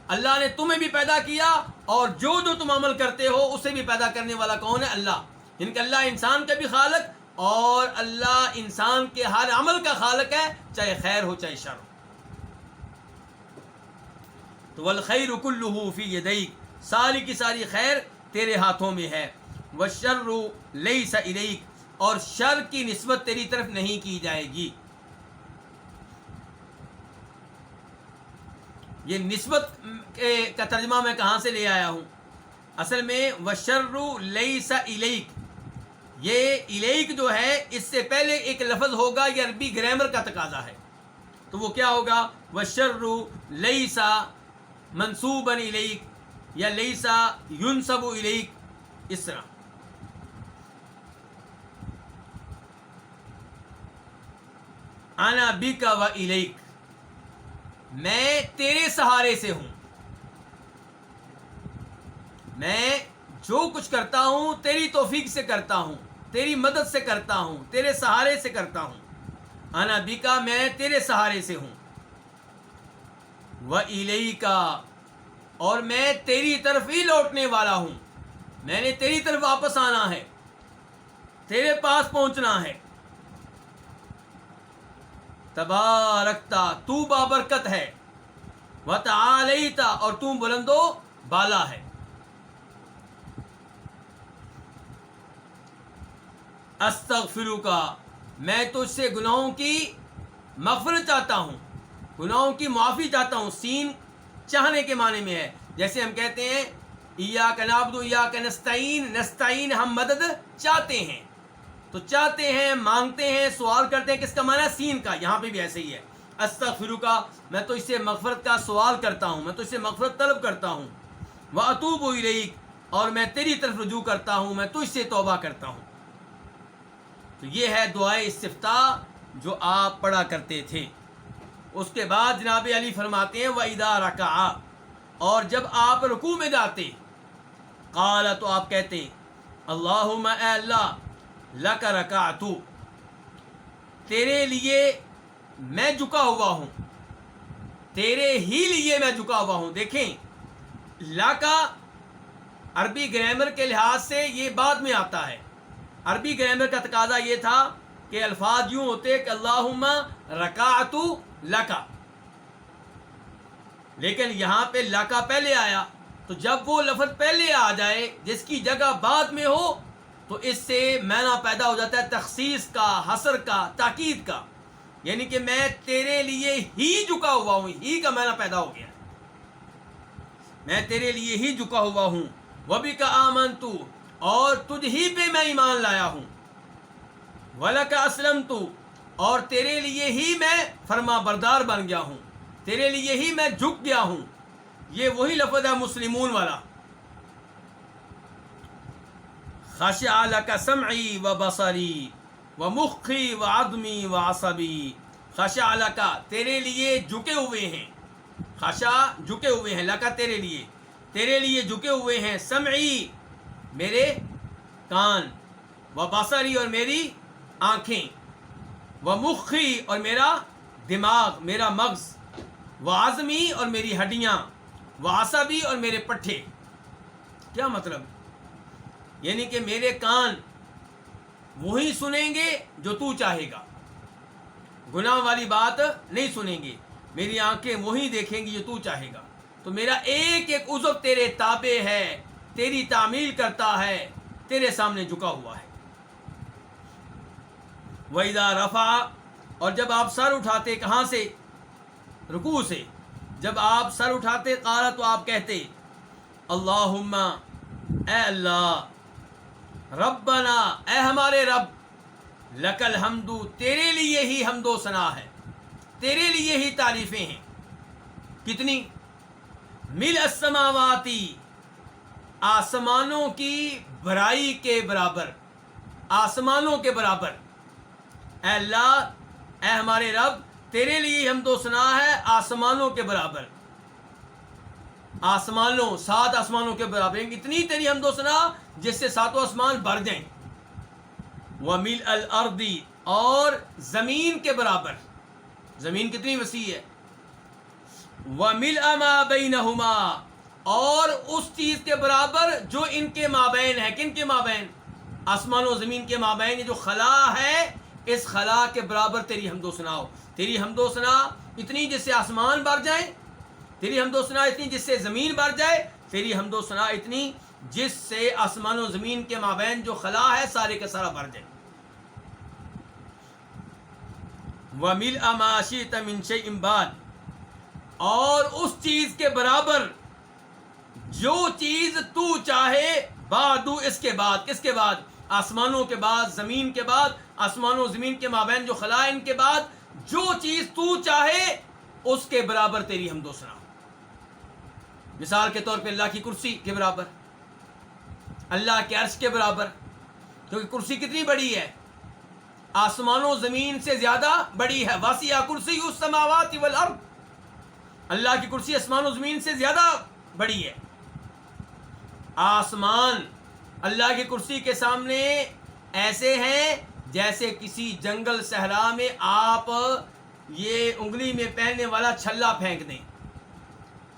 اللہ نے تمہیں بھی پیدا کیا اور جو تم عمل کرتے ہو اسے بھی پیدا کرنے والا کون ہے؟ اللہ. یعنی کہ اللہ انسان کا بھی خالق اور اللہ انسان کے ہر عمل کا خالق ہے، چاہے خیر ہو چاہے شر ہو. تو والخیر کلہ فی یدیک، ساری کی ساری خیر تیرے ہاتھوں میں ہے. والشر لیس الیک، اور شر کی نسبت تیری طرف نہیں کی جائے گی. یہ نسبت کا ترجمہ میں کہاں سے لے آیا ہوں؟ اصل میں والشر لیس الیک، یہ الیک جو ہے اس سے پہلے ایک لفظ ہوگا، یہ عربی گرامر کا تقاضا ہے. تو وہ کیا ہوگا؟ والشر لیس منصوبا الیک یا لیس ینسب الیک، اس طرح. انا بک و الیک، میں تیرے سہارے سے ہوں، میں جو کچھ کرتا ہوں تیری توفیق سے کرتا ہوں، تیری مدد سے کرتا ہوں، تیرے سہارے سے کرتا ہوں. انا بکا، میں تیرے سہارے سے ہوں. و الیکا، اور میں تیری طرف ہی لوٹنے والا ہوں، میں نے تیری طرف واپس آنا ہے، تیرے پاس پہنچنا ہے. تبارکتا، تو بابرکت ہے، وتعالیتا، اور تو بلند و بالا ہے. استغفرک، میں تجھ سے گناہوں کی مغفرت چاہتا ہوں، گناہوں کی معافی چاہتا ہوں. سین چاہنے کے معنی میں ہے. جیسے ہم کہتے ہیں ایاک نعبد و ایاک نستعین، نستعین ہم مدد چاہتے ہیں، تو چاہتے ہیں، مانگتے ہیں، سوال کرتے ہیں، کس کا معنی ہے؟ سین کا. یہاں پہ بھی ایسے ہی ہے. استغفرک، میں تو اس سے مغفرت کا سوال کرتا ہوں، میں تو اس سے مغفرت طلب کرتا ہوں. واتوب الیک، اور میں تیری طرف رجوع کرتا ہوں، میں تجھ سے توبہ کرتا ہوں. تو یہ ہے دعائے استفتاح جو آپ پڑھا کرتے تھے. اس کے بعد جناب علی فرماتے ہیں وَإِذَا رَكَعَ، اور جب آپ رکوع میں جاتے، قال، تو آپ کہتے اللہم، اے اللہ، لک رکعت، تیرے لیے میں جھکا ہوا ہوں، تیرے ہی لیے میں جھکا ہوا ہوں. دیکھیں لاکا عربی گرامر کے لحاظ سے یہ بعد میں آتا ہے. عربی گرامر کا تقاضا یہ تھا کہ الفاظ یوں ہوتے کہ اللہم رکعت لکا، لیکن یہاں پہ لکا پہلے آیا. تو جب وہ لفظ پہلے آ جائے جس کی جگہ بعد میں ہو تو اس سے معنی پیدا ہو جاتا ہے تخصیص کا، حصر کا، تاکید کا. یعنی کہ میں تیرے لیے ہی جھکا ہوا ہوں، ہی کا معنی پیدا ہو گیا، میں تیرے لیے ہی جھکا ہوا ہوں. وَبِكَ آمَنْتُ، اور تجھ ہی پہ میں ایمان لایا ہوں. وَلَكَ أَسْلَمْتُ، اور تیرے لیے ہی میں فرما بردار بن گیا ہوں، تیرے لیے ہی میں جھک گیا ہوں. یہ وہی لفظ ہے مسلمون والا. خَشِعَ لَكَ سَمْعِي وَبَصَرِي وَمُخِّي وَعَظْمِي وَعَصَبِي. خَشِعَ لَكَ، تیرے لیے جھکے ہوئے ہیں، خشع جھکے ہوئے ہیں، لکا تیرے لیے جھکے ہوئے ہیں. سمعی، میرے کان، و بصری، اور میری آنکھیں، و مخی، اور میرا دماغ میرا مغز، وعظمی اور میری ہڈیاں، وعصبی اور میرے پٹھے. کیا مطلب؟ یعنی کہ میرے کان وہی سنیں گے جو تو چاہے گا، گناہ والی بات نہیں سنیں گے. میری آنکھیں وہی دیکھیں گی جو تو چاہے گا. تو میرا ایک ایک عضو تیرے تابع ہے، تیری تعمیل کرتا ہے، تیرے سامنے جھکا ہوا ہے. وَإِذَا رَفَعَ، اور جب آپ سر اٹھاتے، کہاں سے؟ رکوع سے. جب آپ سر اٹھاتے، قال، تو آپ کہتے اللہم، اے اللہ، ربنا، اے ہمارے رب، لک الحمد، تیرے لیے ہی حمد و ثنا ہے، تیرے لیے ہی تعریفیں ہیں. کتنی؟ ملء السماواتی، آسمانوں کی بھرائی کے برابر، آسمانوں کے برابر. اے اللہ، اے ہمارے رب، تیرے لیے حمد و ثنا ہے آسمانوں کے برابر. آسمانوں، 7 آسمانوں کے برابر. اتنی تیری حمد و ثنا جس سے 7 آسمان بھر جائیں. وَمِلْءَ الْأَرْضِ، اور زمین کے برابر. زمین کتنی وسیع ہے. وَمِلْءَ مَا بَيْنَهُمَا، اور اس چیز کے برابر جو ان کے مابین ہے. کن کے مابین؟ آسمان و زمین کے مابین. یہ جو خلا ہے، اس خلا کے برابر تیری حمد و ثنا ہو. تیری حمد و ثنا اتنی جس سے آسمان بھر جائیں، تیری حمد و ثنا اتنی جس سے زمین بھر جائے، تیری حمد و ثنا اتنی جس سے آسمان و زمین کے مابین جو خلا ہے سارے کا سارا بھر جائے. وَمِلْءَ مَا شِئْتَ مِنْ شَيْءٍ بَعْدَ، اور اس چیز کے برابر جو چیز تو چاہے، بعدو، اس کے بعد. کس کے بعد؟ آسمانوں کے بعد، زمین کے بعد، آسمان و زمین کے مابین جو خلا ہے ان کے بعد جو چیز تو چاہے اس کے برابر تیری حمد و ثنا. مثال کے طور پہ اللہ کی کرسی کے برابر، اللہ کے عرش کے برابر. کیونکہ کرسی کتنی بڑی ہے؟ آسمان و زمین سے زیادہ بڑی ہے. وسع کرسی السماوات والارض، اللہ کی کرسی آسمان و زمین سے زیادہ بڑی ہے. آسمان اللہ کی کرسی کے سامنے ایسے ہیں جیسے کسی جنگل صحرا میں آپ یہ انگلی میں پہننے والا چھلا پھینک دیں،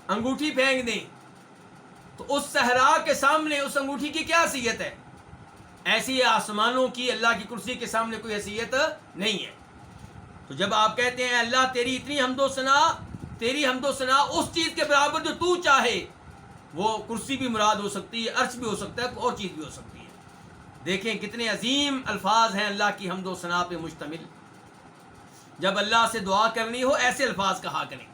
انگوٹھی پھینک دیں، تو اس صحرا کے سامنے اس انگوٹھی کی کیا حیثیت ہے؟ ایسی آسمانوں کی اللہ کی کرسی کے سامنے کوئی حیثیت نہیں ہے. تو جب آپ کہتے ہیں اللہ تیری اتنی حمد و ثنا، تیری حمد و ثنا اس چیز کے برابر جو تو چاہے، وہ کرسی بھی مراد ہو سکتی ہے، عرش بھی ہو سکتا ہے، کوئی اور چیز بھی ہو سکتی ہے. دیکھیں کتنے عظیم الفاظ ہیں اللہ کی حمد و ثنا پہ مشتمل. جب اللہ سے دعا کرنی ہو ایسے الفاظ کہا کریں.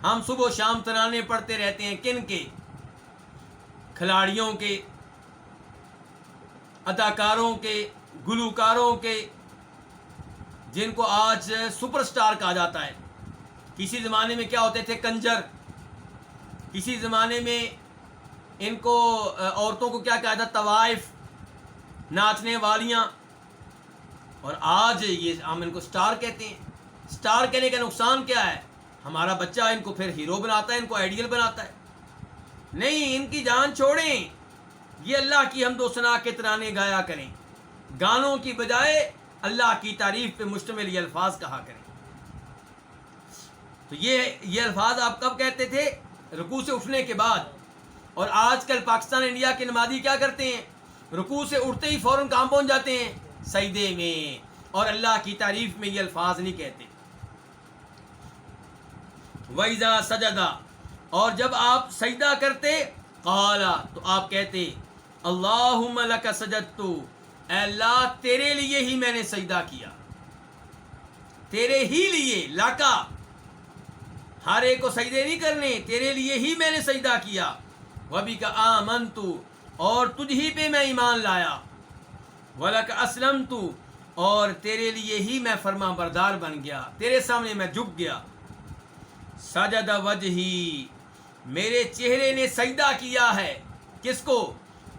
ہم صبح و شام ترانے پڑھتے رہتے ہیں. کن کے؟ کھلاڑیوں کے، اداکاروں کے، گلوکاروں کے، جن کو آج سپر سٹار کہا جاتا ہے. کسی زمانے میں کیا ہوتے تھے؟ کنجر. کسی زمانے میں ان کو عورتوں کو کیا کہا تھا؟ طوائف، ناچنے والیاں. اور آج یہ ہم ان کو سٹار کہتے ہیں. سٹار کہنے کا نقصان کیا ہے؟ ہمارا بچہ ان کو پھر ہیرو بناتا ہے، ان کو آئیڈیل بناتا ہے. نہیں، ان کی جان چھوڑیں. یہ اللہ کی حمد و ثنا کے ترانے گایا کریں. گانوں کی بجائے اللہ کی تعریف پہ مشتمل یہ الفاظ کہا کریں. تو یہ الفاظ آپ کب کہتے تھے؟ رکوع سے اٹھنے کے بعد. اور آج کل پاکستان انڈیا کے نمازی کیا کرتے ہیں؟ رکوع سے اٹھتے ہی فوراً کہاں پہنچ جاتے ہیں؟ سجدے میں. اور اللہ کی تعریف میں یہ الفاظ نہیں کہتے. وَإِذَا سَجَدَ، اور جب آپ سجدہ کرتے، قال، تو آپ کہتے اللہم لک سجدت، اے اللہ تیرے لیے ہی میں نے سجدہ کیا، تیرے ہی لیے. لکا، ہر ایک کو سجدے نہیں کرنے، تیرے لیے ہی میں نے سجدہ کیا. وَبِكَ آمَنْتُ، اور تجھ ہی پہ میں ایمان لایا. وَلَكَ أَسْلَمْتُ، اور تیرے لیے ہی میں فرما بردار بن گیا، تیرے سامنے میں جھک گیا. سجد وجہی، میرے چہرے نے سجدہ کیا ہے. کس کو؟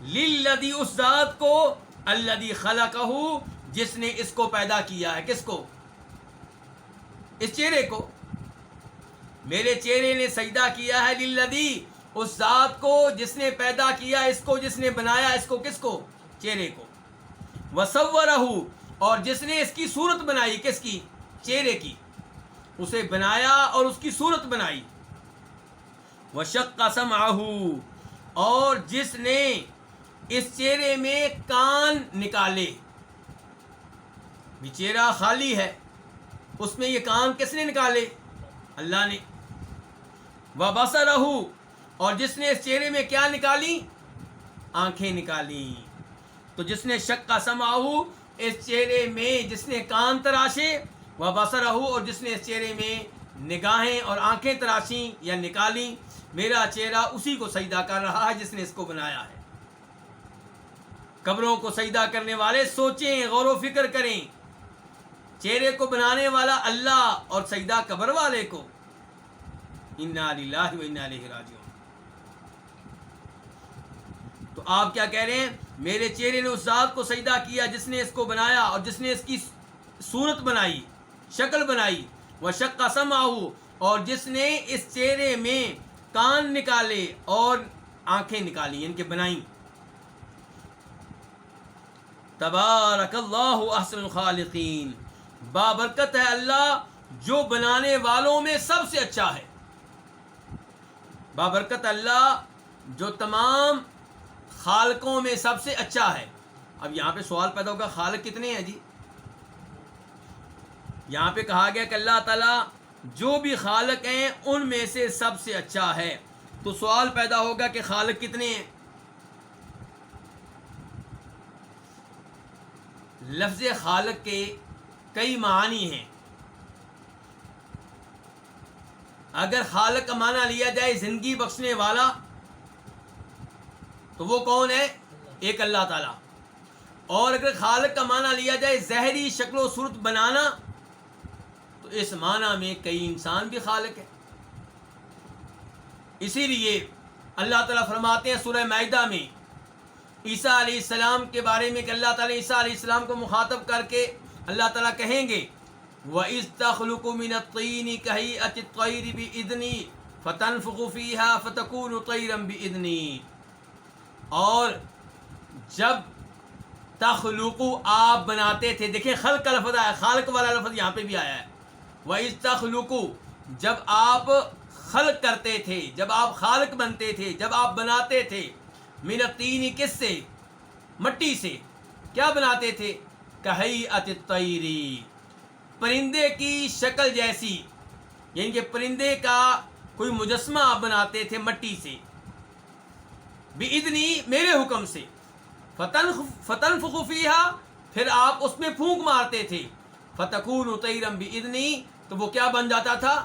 للذی، اس ذات کو، الذی خلقہ، جس نے اس کو پیدا کیا ہے. کس کو؟ اس چہرے کو. میرے چہرے نے سجدہ کیا ہے للذی، اس ذات کو جس نے پیدا کیا اس کو، جس نے بنایا اس کو. کس کو؟ چہرے کو. وصورہ، اور جس نے اس کی صورت بنائی، کس کی؟ چہرے کی، اسے بنایا اور اس کی صورت بنائی. وشق سمعہ، اور جس نے اس چہرے میں کان نکالے. بھی چہرہ خالی ہے، اس میں یہ کان کس نے نکالے؟ اللہ نے. وبصرہ، اور جس نے اس چہرے میں کیا نکالی؟ آنکھیں نکالی. تو جس نے شق سمعہ، اس چہرے میں جس نے کان تراشے، وبصرہ، اور جس نے اس چہرے میں نگاہیں اور آنکھیں تراشیں یا نکالیں، میرا چہرہ اسی کو سجدہ کر رہا ہے جس نے اس کو بنایا ہے. قبروں کو سجدہ کرنے والے سوچیں، غور و فکر کریں، چہرے کو بنانے والا اللہ اور سجدہ قبر والے کو. انا للہ و انا الیہ راجعون. تو آپ کیا کہہ رہے ہیں؟ میرے چہرے نے اس ذات کو سجدہ کیا جس نے اس کو بنایا اور جس نے اس کی صورت بنائی، شکل بنائی. وشق سمعہ، اور جس نے اس چہرے میں کان نکالے اور آنکھیں نکالی، یعنی کہ بنائیں. تبارک اللہ احسن الخالقین، بابرکت ہے اللہ جو بنانے والوں میں سب سے اچھا ہے. بابرکت اللہ جو تمام خالقوں میں سب سے اچھا ہے. اب یہاں پہ سوال پیدا ہوگا، خالق کتنے ہیں جی؟ یہاں پہ کہا گیا کہ اللہ تعالیٰ جو بھی خالق ہیں ان میں سے سب سے اچھا ہے. تو سوال پیدا ہوگا کہ خالق کتنے ہیں؟ لفظ خالق کے کئی معانی ہیں. اگر خالق کا معنی لیا جائے زندگی بخشنے والا تو وہ کون ہے؟ ایک اللہ تعالیٰ. اور اگر خالق کا معنی لیا جائے ظاہری شکل و صورت بنانا تو اس معنی میں کئی انسان بھی خالق ہے. اسی لیے اللہ تعالیٰ فرماتے ہیں سورہ مائدہ میں عیسیٰ علیہ السلام کے بارے میں کہ اللہ تعالیٰ عیسیٰ علیہ السلام کو مخاطب کر کے اللہ تعالیٰ کہیں گے وَإِذْ تَخْلُقُ مِنَ الطِّينِ كَهَيْئَةِ الطَّيْرِ بِإِذْنِي فَتَنْفُخُ فِيهَا فَتَكُونُ طَيْرًا بِإِذْنِي. اور جب تخلق آپ بناتے تھے، دیکھیں خلق کا لفظ آیا، خالق والا لفظ یہاں پہ بھی آیا ہے. وَإِذْ تَخْلُقُ، جب آپ خلق کرتے تھے، جب آپ خالق بنتے تھے، جب آپ بناتے تھے. من الطین، کس سے؟ مٹی سے. کیا بناتے تھے؟ کہیئۃ الطیر، پرندے کی شکل جیسی، یعنی کہ پرندے کا کوئی مجسمہ آپ بناتے تھے مٹی سے. بِإِذْنِی، میرے حکم سے. فَتَنْفُخُ فِیہا، پھر آپ اس میں پھونک مارتے تھے. فَتَكُونُ طَيْرًا بِإِذْنِی، تو وہ کیا بن جاتا تھا؟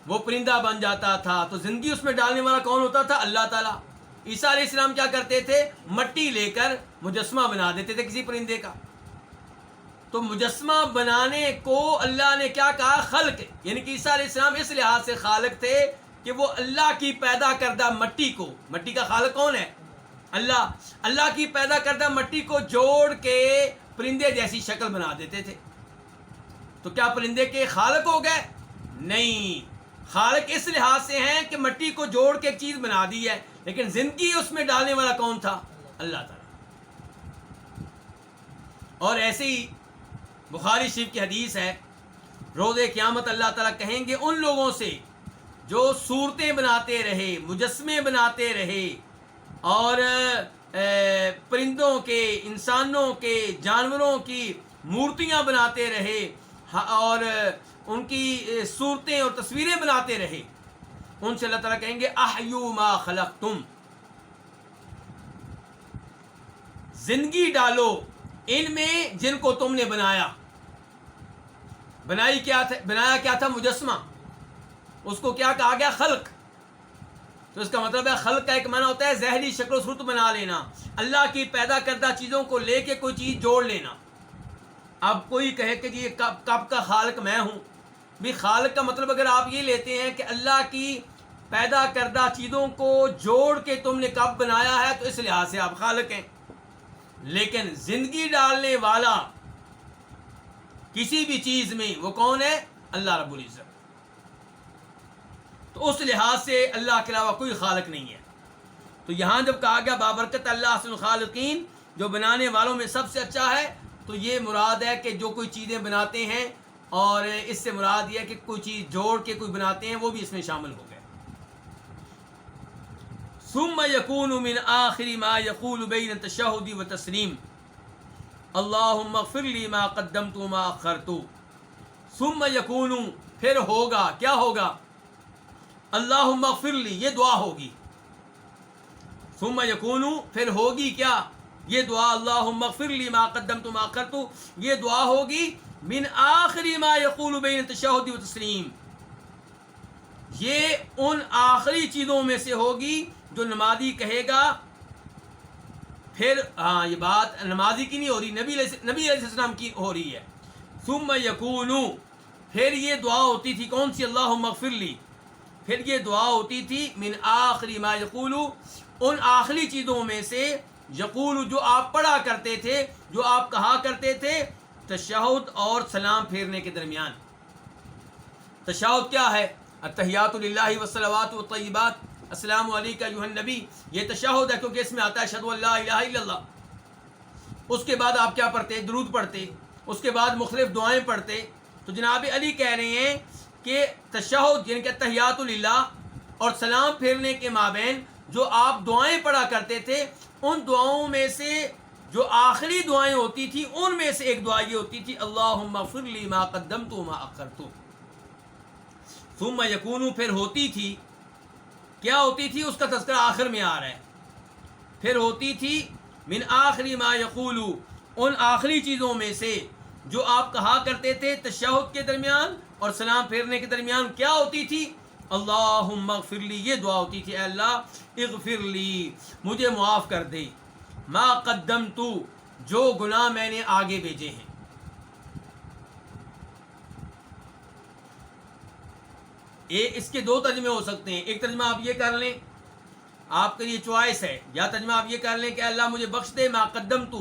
وہ پرندہ بن جاتا تھا. تو زندگی اس میں ڈالنے والا کون ہوتا تھا؟ اللہ تعالیٰ. عیسیٰ علیہ السلام کیا کرتے تھے؟ مٹی لے کر مجسمہ بنا دیتے تھے کسی پرندے کا. تو مجسمہ بنانے کو اللہ نے کیا کہا؟ خلق. یعنی کہ عیسیٰ علیہ السلام اس لحاظ سے خالق تھے کہ وہ اللہ کی پیدا کردہ مٹی کو، مٹی کا خالق کون ہے؟ اللہ. اللہ کی پیدا کردہ مٹی کو جوڑ کے پرندے جیسی شکل بنا دیتے تھے. تو کیا پرندے کے خالق ہو گئے؟ نہیں. خالق اس لحاظ سے ہیں کہ مٹی کو جوڑ کے ایک چیز بنا دی ہے، لیکن زندگی اس میں ڈالنے والا کون تھا؟ اللہ تعالیٰ. اور ایسے ہی بخاری شریف کی حدیث ہے، روز قیامت اللہ تعالیٰ کہیں گے ان لوگوں سے جو صورتیں بناتے رہے، مجسمے بناتے رہے اور پرندوں کے، انسانوں کے، جانوروں کی مورتیاں بناتے رہے اور ان کی صورتیں اور تصویریں بناتے رہے. ان سے اللہ تعالیٰ کہیں گے احیوا ما خلقتم، زندگی ڈالو ان میں جن کو تم نے بنایا. بنایا کیا تھا؟ مجسمہ. اس کو کیا کہا گیا؟ خلق. تو اس کا مطلب ہے خلق کا ایک معنی ہوتا ہے ظاہری شکل و صورت بنا لینا، اللہ کی پیدا کردہ چیزوں کو لے کے کوئی چیز جوڑ لینا. اب کوئی کہے کہ جی کب کا خالق میں ہوں، بھی خالق کا مطلب اگر آپ یہ لیتے ہیں کہ اللہ کی پیدا کردہ چیزوں کو جوڑ کے تم نے کب بنایا ہے تو اس لحاظ سے آپ خالق ہیں. لیکن زندگی ڈالنے والا کسی بھی چیز میں وہ کون ہے؟ اللہ رب العزت. تو اس لحاظ سے اللہ کے علاوہ کوئی خالق نہیں ہے. تو یہاں جب کہا گیا بابرکت اللہ احسن الخالقین، جو بنانے والوں میں سب سے اچھا ہے، تو یہ مراد ہے کہ جو کوئی چیزیں بناتے ہیں، اور اس سے مراد یہ ہے کہ کوئی چیز جوڑ کے کوئی بناتے ہیں، وہ بھی اس میں شامل ہو گئے. ثم يكون من آخر ما يقول بين التشهد والتسلیم اللهم اغفر لي ما قدمت وما اخرت. ثم يكون، پھر ہوگا، کیا ہوگا؟ اللهم اغفر لي، یہ دعا ہوگی. ثم يكون، پھر ہوگی کیا؟ یہ دعا اللهم اغفر لي ما قدمت وما اخرت، یہ دعا ہوگی من آخر ما يقول بين التشهد والتسلیم، یہ ان آخری چیزوں میں سے ہوگی جو نمازی کہے گا. پھر ہاں، یہ بات نمازی کی نہیں ہو رہی، نبی علیہ السلام کی ہو رہی ہے. ثم یکون، پھر یہ دعا ہوتی تھی کون سی؟ اللہم اغفر لی. پھر یہ دعا ہوتی تھی من آخری ما یقول، ان آخری چیزوں میں سے، یقول جو آپ پڑھا کرتے تھے، جو آپ کہا کرتے تھے تشہد اور سلام پھیرنے کے درمیان. تشہد کیا ہے؟ التحیات للہ والصلوات والطیبات السلام علیکہ ایھا النبی، یہ تشہد ہے کیونکہ اس میں آتا ہے اشہدو ان لا الہ الا اللہ. اس کے بعد آپ کیا پڑھتے؟ درود پڑھتے. اس کے بعد مختلف دعائیں پڑھتے. تو جناب علی کہہ رہے ہیں کہ تشہد یعنی کہ تحیات للہ اور سلام پھیرنے کے مابین جو آپ دعائیں پڑھا کرتے تھے، ان دعاؤں میں سے جو آخری دعائیں ہوتی تھی، ان میں سے ایک دعا یہ ہوتی تھی اللہم اغفر لی ما قدمت وما اخرت. ثم یکون، پھر ہوتی تھی، کیا ہوتی تھی؟ اس کا تذکرہ آخر میں آ رہا ہے. پھر ہوتی تھی من آخری ما یقول، ان آخری چیزوں میں سے جو آپ کہا کرتے تھے تشہد کے درمیان اور سلام پھیرنے کے درمیان، کیا ہوتی تھی؟ اللہم اغفر لی، یہ دعا ہوتی تھی اے اللہ اغفر لی، مجھے معاف کر دے، ما قدمت، جو گناہ میں نے آگے بھیجے ہیں. اس کے دو ترجمے ہو سکتے ہیں. ایک ترجمہ آپ یہ کر لیں، آپ کے لیے چوائس ہے، یا ترجمہ آپ یہ کر لیں کہ اللہ مجھے بخش دے ما قدمت،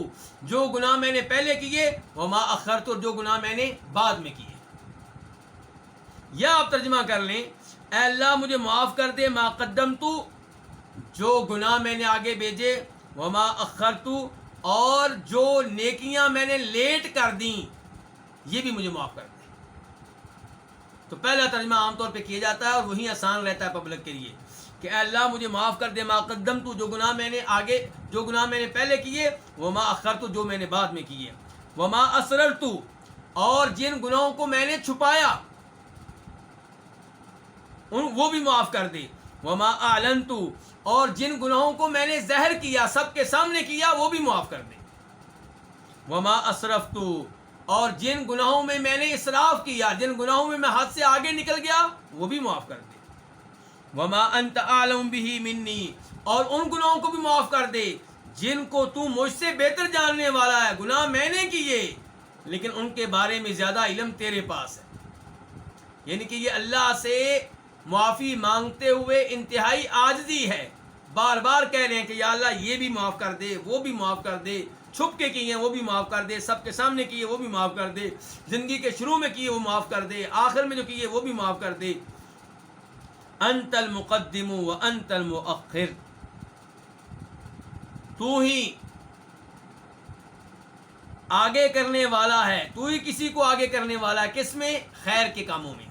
جو گناہ میں نے پہلے کیے، وما اخرت، جو گناہ میں نے بعد میں کیے. یا آپ ترجمہ کر لیں اے اللہ مجھے معاف کر دے ما قدمت، جو گناہ میں نے آگے بھیجے، وما اخرت، اور جو نیکیاں میں نے لیٹ کر دیں یہ بھی مجھے معاف کر دے. تو پہلا ترجمہ عام طور پہ کیا جاتا ہے اور وہی آسان رہتا ہے پبلک کے لیے کہ اے اللہ مجھے معاف کر دے ما قدمت، جو گناہ میں نے آگے، جو گناہ میں نے پہلے کیے، وما اخرت، جو میں نے بعد میں کیے، وما اسررت، اور جن گناہوں کو میں نے چھپایا وہ بھی معاف کر دے، وما اعلنت، اور جن گناہوں کو میں نے ظاہر کیا، سب کے سامنے کیا، وہ بھی معاف کر دے، وما اسرفت، اور جن گناہوں میں میں نے اسراف کیا، جن گناہوں میں میں حد سے آگے نکل گیا، وہ بھی معاف کر دے، وما انت اعلم به منی، اور ان گناہوں کو بھی معاف کر دے جن کو تو مجھ سے بہتر جاننے والا ہے. گناہ میں نے کیے لیکن ان کے بارے میں زیادہ علم تیرے پاس ہے. یعنی کہ یہ اللہ سے معافی مانگتے ہوئے انتہائی عاجزی ہے، بار بار کہہ رہے ہیں کہ یا اللہ یہ بھی معاف کر دے، وہ بھی معاف کر دے، چھپ کے کیے وہ بھی معاف کر دے، سب کے سامنے کیے وہ بھی معاف کر دے، زندگی کے شروع میں کیے وہ معاف کر دے، آخر میں جو کیے وہ بھی معاف کر دے. انت المقدم و انت المؤخر، تو ہی آگے کرنے والا ہے، تو ہی کسی کو آگے کرنے والا ہے. کس میں؟ خیر کے کاموں میں.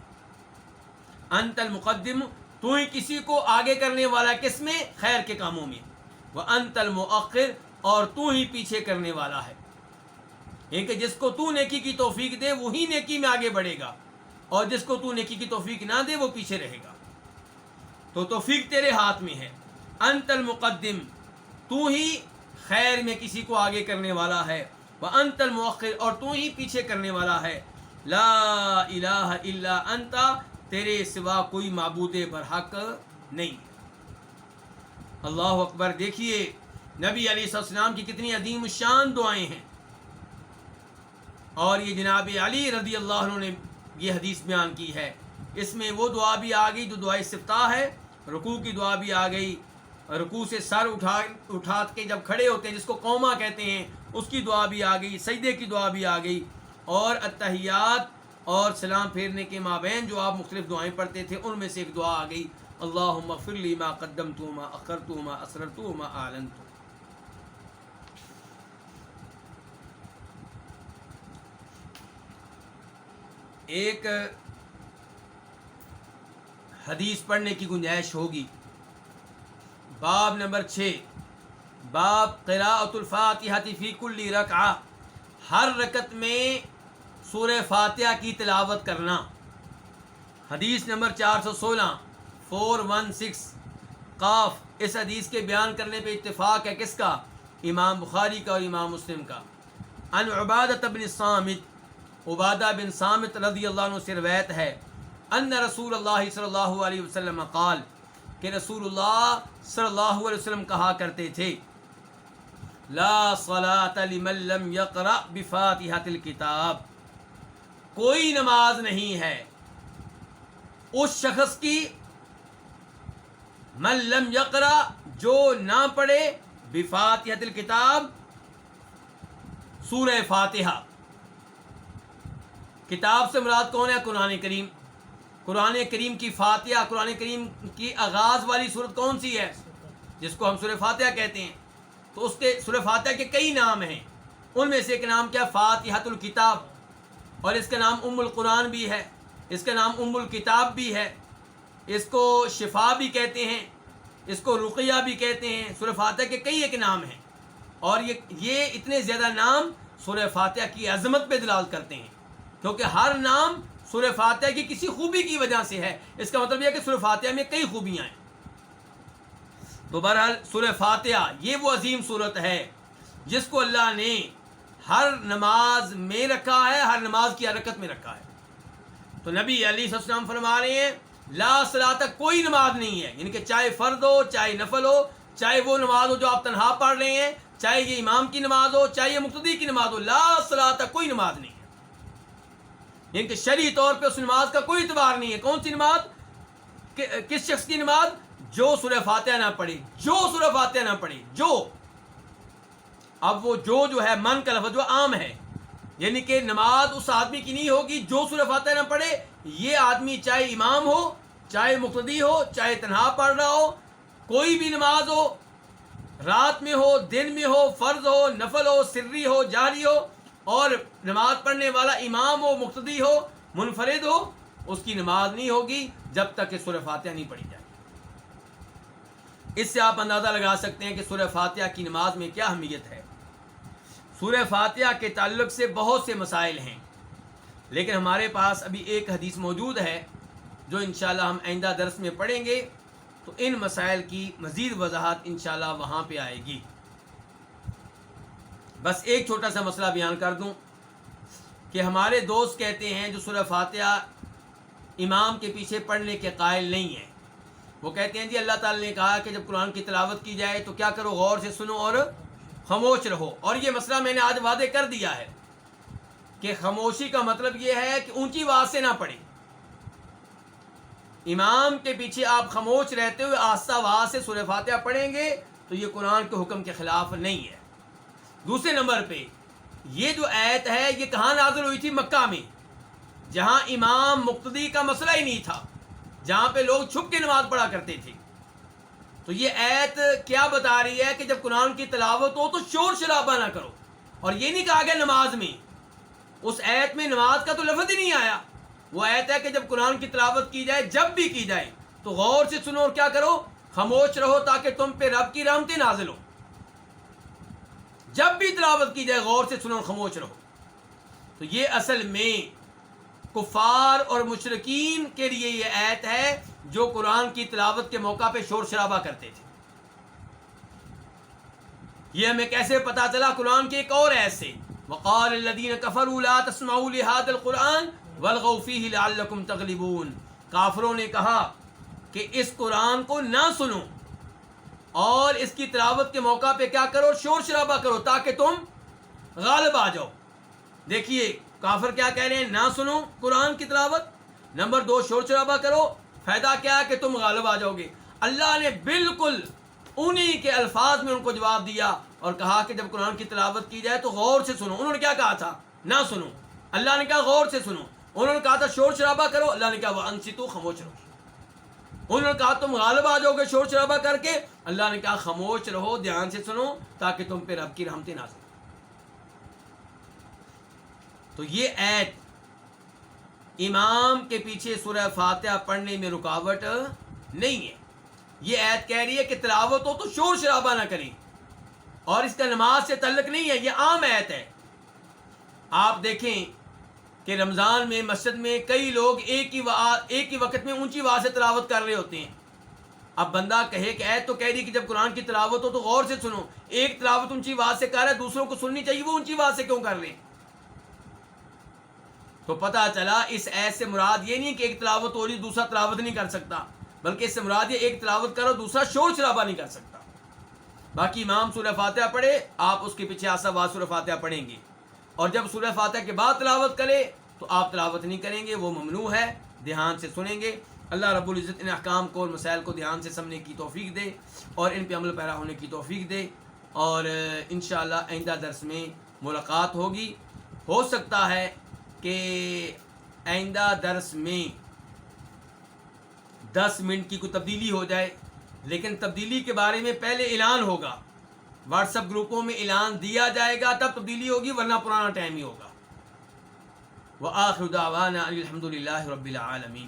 انت المقدم، تو ہی کسی کو آگے کرنے والا ہے، کس میں؟ خیر کے کاموں میں. وانت المؤخر، اور تو ہی پیچھے کرنے والا ہے. یعنی کہ جس کو تو نیکی کی توفیق دے وہی نیکی میں آگے بڑھے گا، اور جس کو تو نیکی کی توفیق نہ دے وہ پیچھے رہے گا. تو توفیق تیرے ہاتھ میں ہے. انت المقدم، تو ہی خیر میں کسی کو آگے کرنے والا ہے. وانت المؤخر، اور تو ہی پیچھے کرنے والا ہے. لا الہ الا انت، تیرے سوا کوئی معبود برحق نہیں. اللہ اکبر. دیکھیے نبی علیہ السلام کی کتنی عظیم الشان دعائیں ہیں، اور یہ جناب علی رضی اللہ عنہ نے یہ حدیث بیان کی ہے. اس میں وہ دعا بھی آ گئی جو دعا استفتاح ہے، رکوع کی دعا بھی آ گئی، رکوع سے سر اٹھا کے جب کھڑے ہوتے ہیں جس کو قوما کہتے ہیں اس کی دعا بھی آ گئی، سجدے کی دعا بھی آ گئی، اور التحیات اور سلام پھیرنے کے مابین جو آپ مختلف دعائیں پڑھتے تھے ان میں سے ایک دعا آ گئی اللہم اغفر لی ما قدمت وما اخرت وما اسررت وما اعلنت. ایک حدیث پڑھنے کی گنجائش ہوگی. باب نمبر 6، باب قراءۃ الفاتحہ فی کل رکعہ، ہر رکعت میں سورہ فاتحہ کی تلاوت کرنا. حدیث نمبر 416 416 قاف. اس حدیث کے بیان کرنے پہ اتفاق ہے کس کا؟ امام بخاری کا اور امام مسلم کا. عن عبادہ بن صامت، عبادہ بن صامت رضی اللہ عنہ سے روایت ہے، ان رسول اللہ صلی اللہ علیہ وسلم قال، کہ رسول اللہ صلی اللہ علیہ وسلم کہا کرتے تھے، لا صلاۃ لمن لم یقرأ بفاتحۃ الکتاب، کوئی نماز نہیں ہے اس شخص کی، من لم یقرأ، جو نہ پڑھے، بفاتحۃ الکتاب، سورہ فاتحہ. کتاب سے مراد کون ہے؟ قرآن کریم. قرآن کریم کی فاتحہ، قرآن کریم کی آغاز والی سورت کون سی ہے جس کو ہم سورہ فاتحہ کہتے ہیں؟ تو اس کے سورہ فاتحہ کے کئی نام ہیں، ان میں سے ایک نام کیا؟ فاتحۃ الکتاب. اور اس کا نام ام القرآن بھی ہے، اس کا نام ام الکتاب بھی ہے، اس کو شفا بھی کہتے ہیں، اس کو رقیہ بھی کہتے ہیں. سورہ فاتحہ کے کئی ایک نام ہیں، اور یہ اتنے زیادہ نام سورہ فاتحہ کی عظمت پہ دلالت کرتے ہیں، کیونکہ ہر نام سورہ فاتحہ کی کسی خوبی کی وجہ سے ہے. اس کا مطلب یہ ہے کہ سورہ فاتحہ میں کئی خوبیاں ہیں. تو بہرحال سورہ فاتحہ یہ وہ عظیم صورت ہے جس کو اللہ نے ہر نماز میں رکھا ہے، ہر نماز کی حرکت میں رکھا ہے. تو نبی علیہ السلام فرما رہے ہیں لا صلاۃ، کوئی نماز نہیں ہے، یعنی کہ چاہے فرض ہو، چاہے نفل ہو، چاہے وہ نماز ہو جو آپ تنہا پڑھ رہے ہیں، چاہے یہ امام کی نماز ہو، چاہے یہ مقتدی کی نماز ہو، لا صلاۃ، کوئی نماز نہیں ہے. یعنی کہ شرعی طور پہ اس نماز کا کوئی اعتبار نہیں ہے. کون سی نماز؟ کس شخص کی نماز؟ جو سورہ فاتحہ نہ پڑھے، جو سورہ فاتحہ نہ پڑھے. جو اب وہ جو ہے من کا لفظ جو عام ہے، یعنی کہ نماز اس آدمی کی نہیں ہوگی جو سورہ فاتحہ نہ پڑھے. یہ آدمی چاہے امام ہو، چاہے مقتدی ہو، چاہے تنہا پڑھ رہا ہو، کوئی بھی نماز ہو، رات میں ہو، دن میں ہو، فرض ہو، نفل ہو، سری ہو، جاری ہو، اور نماز پڑھنے والا امام ہو، مقتدی ہو، منفرد ہو، اس کی نماز نہیں ہوگی جب تک کہ سورہ فاتحہ نہیں پڑھی جائے. اس سے آپ اندازہ لگا سکتے ہیں کہ سورہ فاتحہ کی نماز میں کیا اہمیت ہے. سورہ فاتحہ کے تعلق سے بہت سے مسائل ہیں، لیکن ہمارے پاس ابھی ایک حدیث موجود ہے جو انشاءاللہ ہم آئندہ درس میں پڑھیں گے، تو ان مسائل کی مزید وضاحت انشاءاللہ وہاں پہ آئے گی. بس ایک چھوٹا سا مسئلہ بیان کر دوں کہ ہمارے دوست کہتے ہیں جو سورہ فاتحہ امام کے پیچھے پڑھنے کے قائل نہیں ہیں، وہ کہتے ہیں جی اللہ تعالی نے کہا کہ جب قرآن کی تلاوت کی جائے تو کیا کرو؟ غور سے سنو اور خاموش رہو. اور یہ مسئلہ میں نے آج واضح کر دیا ہے کہ خاموشی کا مطلب یہ ہے کہ اونچی آواز سے نہ پڑھیں. امام کے پیچھے آپ خاموش رہتے ہوئے آہستہ آواز سے سورہ فاتحہ پڑھیں گے تو یہ قرآن کے حکم کے خلاف نہیں ہے. دوسرے نمبر پہ یہ جو آیت ہے یہ کہاں نازل ہوئی تھی؟ مکہ میں، جہاں امام مقتدی کا مسئلہ ہی نہیں تھا، جہاں پہ لوگ چھپ کے نماز پڑھا کرتے تھے. تو یہ آیت کیا بتا رہی ہے کہ جب قرآن کی تلاوت ہو تو شور شرابہ نہ کرو. اور یہ نہیں کہا گیا نماز میں، اس آیت میں نماز کا تو لفظ ہی نہیں آیا. وہ آیت ہے کہ جب قرآن کی تلاوت کی جائے، جب بھی کی جائے تو غور سے سنو اور کیا کرو؟ خاموش رہو، تاکہ تم پہ رب کی رحمتیں نازل ہو. جب بھی تلاوت کی جائے غور سے سنو اور خاموش رہو. تو یہ اصل میں کفار اور مشرکین کے لیے یہ آیت ہے جو قرآن کی تلاوت کے موقع پہ شور شرابہ کرتے تھے. یہ ہمیں کیسے پتا چلا؟ قرآن کے ایک اور آیت سے، وقال الذین کفروا لا تسمعوا لهذا القرآن والغوا فیہ لعلکم تغلبون. کافروں نے کہا کہ اس قرآن کو نہ سنو اور اس کی تلاوت کے موقع پہ کیا کرو؟ شور شرابہ کرو تاکہ تم غالب آ جاؤ. دیکھیے کافر کیا کہہ رہے ہیں؟ نہ سنو قرآن کی تلاوت، نمبر 2 شور شرابہ کرو، فائدہ کیا ہے؟ کہ تم غالب آ جاؤ گے. اللہ نے بالکل انہی کے الفاظ میں ان کو جواب دیا اور کہا کہ جب قرآن کی تلاوت کی جائے تو غور سے سنو. انہوں نے کیا کہا تھا؟ نہ سنو. اللہ نے کہا غور سے سنو. انہوں نے کہا تھا شور شرابہ کرو، اللہ نے کہا وانصتوا، خاموش رہو. انہوں نے کہا تم غالب آ جاؤ گے شور شرابہ کر کے، اللہ نے کہا خاموش رہو، دھیان سے سنو تاکہ تم پہ رب کی رحمتیں نازل ہوں. تو یہ آیت امام کے پیچھے سورہ فاتحہ پڑھنے میں رکاوٹ نہیں ہے. یہ آیت کہہ رہی ہے کہ تلاوت ہو تو شور شرابہ نہ کریں، اور اس کا نماز سے تعلق نہیں ہے، یہ عام آیت ہے. آپ دیکھیں کہ رمضان میں مسجد میں کئی لوگ ایک ہی وقت میں اونچی آواز سے تلاوت کر رہے ہوتے ہیں. اب بندہ کہے کہ آیت تو کہہ رہی کہ جب قرآن کی تلاوت ہو تو غور سے سنو، ایک تلاوت اونچی آواز سے کر رہا ہے، دوسروں کو سننی چاہیے، وہ اونچی آواز سے کیوں کر رہے ہیں؟ تو پتہ چلا اس آیت سے مراد یہ نہیں کہ ایک تلاوت ہو رہی دوسرا تلاوت نہیں کر سکتا، بلکہ اس سے مراد یہ ایک تلاوت کرو دوسرا شور شرابہ نہیں کر سکتا. باقی امام سورہ فاتحہ پڑھے، آپ اس کے پیچھے آسا آواز سورہ فاتحہ پڑھیں گے، اور جب سورہ فاتحہ کے بعد تلاوت کرے تو آپ تلاوت نہیں کریں گے، وہ ممنوع ہے، دھیان سے سنیں گے. اللہ رب العزت ان احکام کو اور مسائل کو دھیان سے سمجھنے کی توفیق دے اور ان پہ عمل پیرا ہونے کی توفیق دے. اور انشاءاللہ آئندہ درس میں ملاقات ہوگی. ہو سکتا ہے کہ آئندہ درس میں 10 منٹ کی کوئی تبدیلی ہو جائے، لیکن تبدیلی کے بارے میں پہلے اعلان ہوگا، واٹس ایپ گروپوں میں اعلان دیا جائے گا، تب تبدیلی ہوگی، ورنہ پرانا ٹائم ہی ہوگا. وآخر دعوانا الحمد للہ رب العالمین.